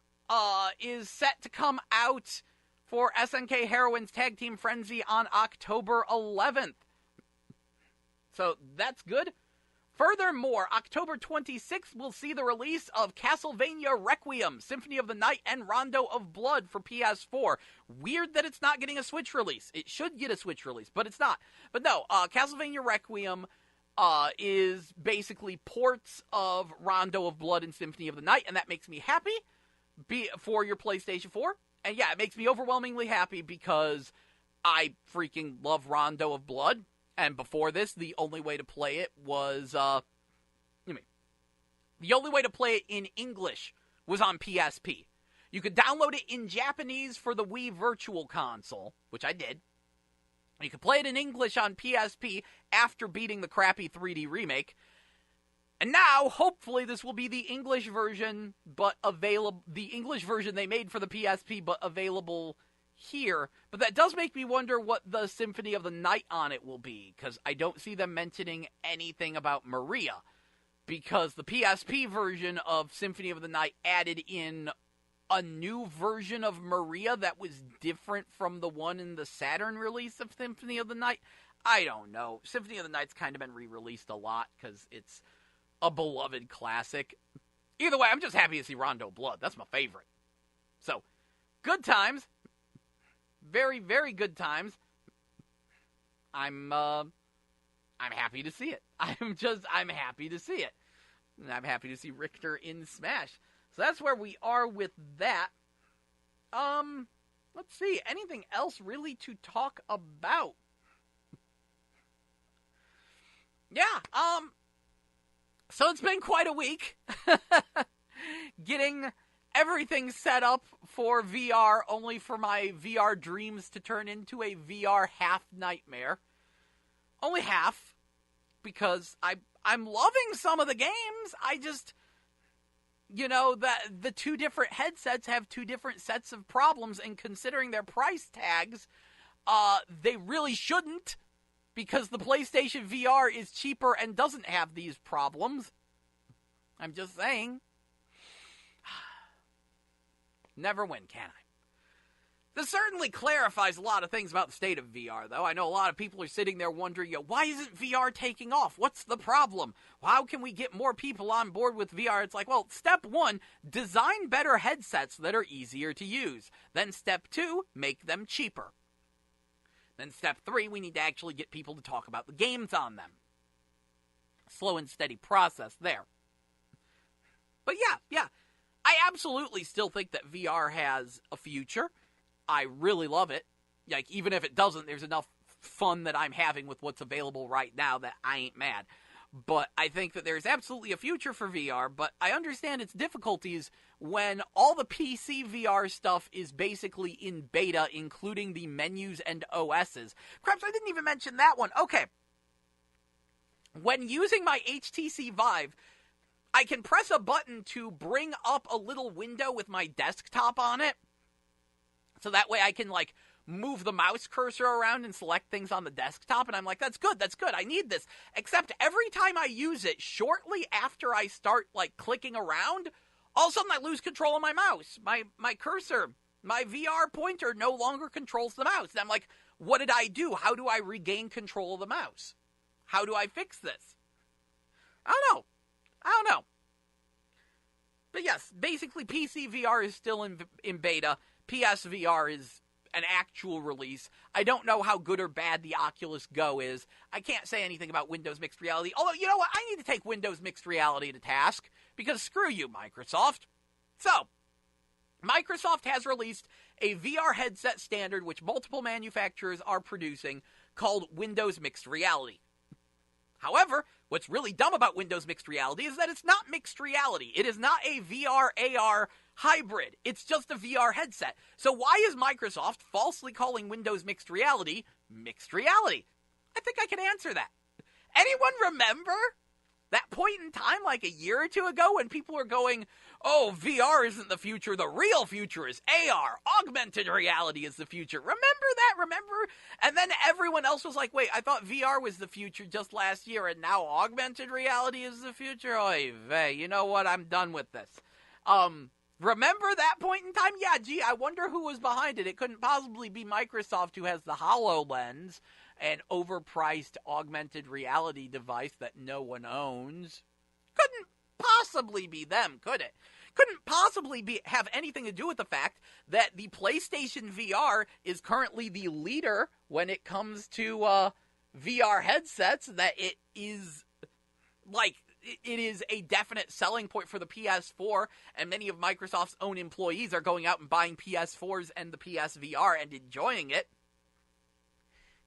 is set to come out for SNK Heroines Tag Team Frenzy on October 11th. So that's good. Furthermore, October 26th will see the release of Castlevania Requiem, Symphony of the Night, and Rondo of Blood for PS4. Weird that it's not getting a Switch release. It should get a Switch release, but it's not. But no, Castlevania Requiem is basically ports of Rondo of Blood and Symphony of the Night, and that makes me happy for your PlayStation 4. And yeah, it makes me overwhelmingly happy because I freaking love Rondo of Blood. And before this, the only way to play it was, the only way to play it in English was on PSP. You could download it in Japanese for the Wii Virtual Console, which I did. You could play it in English on PSP after beating the crappy 3D remake. And now, hopefully, this will be the English version, but the English version they made for the PSP, but available here, but that does make me wonder what the Symphony of the Night on it will be, because I don't see them mentioning anything about Maria, because the PSP version of Symphony of the Night added in a new version of Maria that was different from the one in the Saturn release of Symphony of the Night. I don't know. Symphony of the Night's kind of been re-released a lot because it's a beloved classic. Either way, I'm just happy to see Rondo Blood. That's my favorite. So, good times. Very, very good times. I'm happy to see it. I'm happy to see it. And I'm happy to see Richter in Smash. So that's where we are with that. Let's see. Anything else really to talk about? Yeah, so it's been quite a week. Getting everything set up for VR, only for my VR dreams to turn into a VR half nightmare. Only half, because I'm loving some of the games. I just, the two different headsets have two different sets of problems, and considering their price tags, they really shouldn't, because the PlayStation VR is cheaper and doesn't have these problems. I'm just saying. Never win, can I? This certainly clarifies a lot of things about the state of VR, though. I know a lot of people are sitting there wondering, why isn't VR taking off? What's the problem? How can we get more people on board with VR? It's like, well, step one, design better headsets that are easier to use. Then step two, make them cheaper. Then step three, we need to actually get people to talk about the games on them. Slow and steady process there. But yeah, I absolutely still think that VR has a future. I really love it. Like, even if it doesn't, there's enough fun that I'm having with what's available right now that I ain't mad. But I think that there's absolutely a future for VR, but I understand its difficulties when all the PC VR stuff is basically in beta, including the menus and OSs. Craps, I didn't even mention that one. Okay. When using my HTC Vive, I can press a button to bring up a little window with my desktop on it. So that way I can, move the mouse cursor around and select things on the desktop, and I'm like, that's good, I need this. Except every time I use it, shortly after I start, clicking around, all of a sudden I lose control of my mouse. My cursor, my VR pointer no longer controls the mouse. And I'm like, what did I do? How do I regain control of the mouse? How do I fix this? I don't know. But yes, basically PC VR is still in beta. PS VR is an actual release. I don't know how good or bad the Oculus Go is. I can't say anything about Windows Mixed Reality. Although, you know what? I need to take Windows Mixed Reality to task, because screw you, Microsoft. So, Microsoft has released a VR headset standard which multiple manufacturers are producing called Windows Mixed Reality. However, what's really dumb about Windows Mixed Reality is that it's not mixed reality. It is not a VR AR hybrid. It's just a VR headset. So why is Microsoft falsely calling Windows Mixed Reality mixed reality? I think I can answer that. Anyone remember that point in time, like a year or two ago, when people were going, oh, VR isn't the future, the real future is AR, augmented reality is the future. Remember that? Remember? And then everyone else was like, wait, I thought VR was the future just last year, and now augmented reality is the future? Oy vey, you know what? I'm done with this. Remember that point in time? Yeah, gee, I wonder who was behind it. It couldn't possibly be Microsoft, who has the HoloLens, an overpriced augmented reality device that no one owns. Couldn't possibly be them, could it? Couldn't possibly have anything to do with the fact that the PlayStation VR is currently the leader when it comes to VR headsets, that it is, it is a definite selling point for the PS4, and many of Microsoft's own employees are going out and buying PS4s and the PSVR and enjoying it.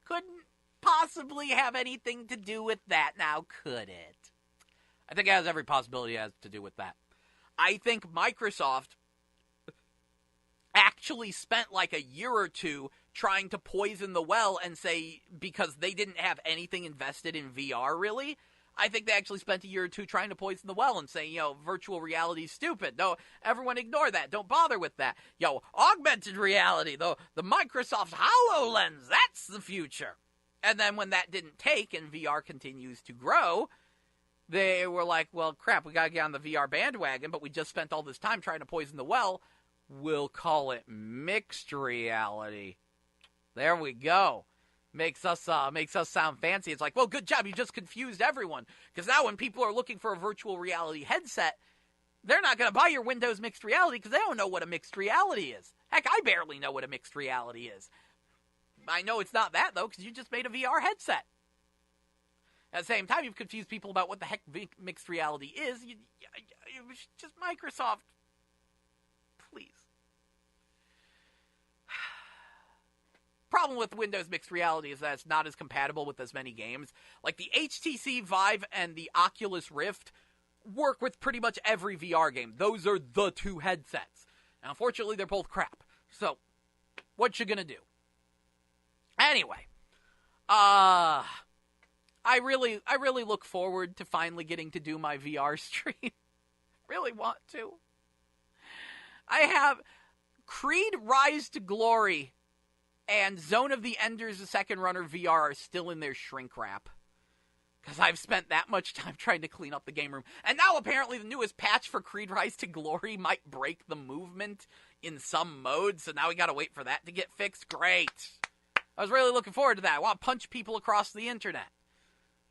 Couldn't possibly have anything to do with that now, could it? I think it has every possibility it has to do with that. I think Microsoft actually spent a year or two trying to poison the well and say, because they didn't have anything invested in VR really, I think they actually spent a year or two trying to poison the well and saying, virtual reality is stupid. No, everyone ignore that. Don't bother with that. Augmented reality, the Microsoft HoloLens, that's the future. And then when that didn't take and VR continues to grow, they were like, well, crap, we got to get on the VR bandwagon, but we just spent all this time trying to poison the well. We'll call it mixed reality. There we go. Makes us sound fancy. It's like, well, good job. You just confused everyone. Because now when people are looking for a virtual reality headset, they're not going to buy your Windows mixed reality because they don't know what a mixed reality is. Heck, I barely know what a mixed reality is. I know it's not that, though, because you just made a VR headset. At the same time, you've confused people about what the heck mixed reality is. Just Microsoft. Please. Problem with Windows mixed reality is that it's not as compatible with as many games. Like the HTC Vive and the Oculus Rift work with pretty much every VR game. Those are the two headsets. And unfortunately, they're both crap. So, what you gonna do? Anyway, I really look forward to finally getting to do my VR stream. Really want to. I have Creed Rise to Glory and Zone of the Enders, the Second Runner VR are still in their shrink wrap. Because I've spent that much time trying to clean up the game room. And now apparently the newest patch for Creed Rise to Glory might break the movement in some modes. So now we gotta wait for that to get fixed. Great. I was really looking forward to that. I want to punch people across the internet.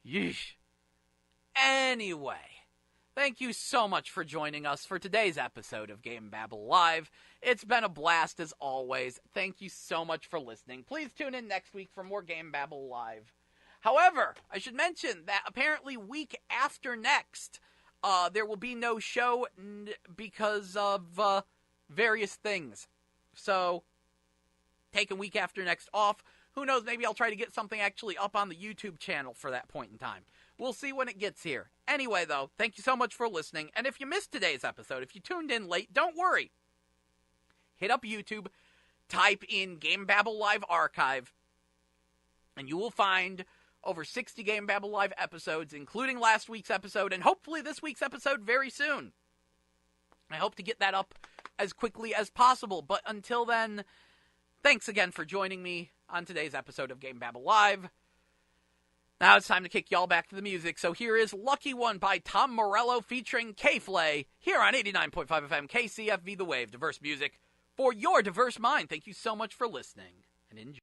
Yeesh. Anyway. Thank you so much for joining us for today's episode of GameBabble Live. It's been a blast as always. Thank you so much for listening. Please tune in next week for more GameBabble Live. However, I should mention that apparently week after next, there will be no show because of various things. So, taking week after next off. Who knows, maybe I'll try to get something actually up on the YouTube channel for that point in time. We'll see when it gets here. Anyway, though, thank you so much for listening. And if you missed today's episode, if you tuned in late, don't worry. Hit up YouTube, type in GameBabble Live Archive, and you will find over 60 GameBabble Live episodes, including last week's episode, and hopefully this week's episode very soon. I hope to get that up as quickly as possible. But until then, thanks again for joining me on today's episode of GameBabble Live. Now it's time to kick y'all back to the music, so here is Lucky One by Tom Morello featuring K-Flay here on 89.5 FM KCFV The Wave. Diverse music for your diverse mind. Thank you so much for listening, and enjoy.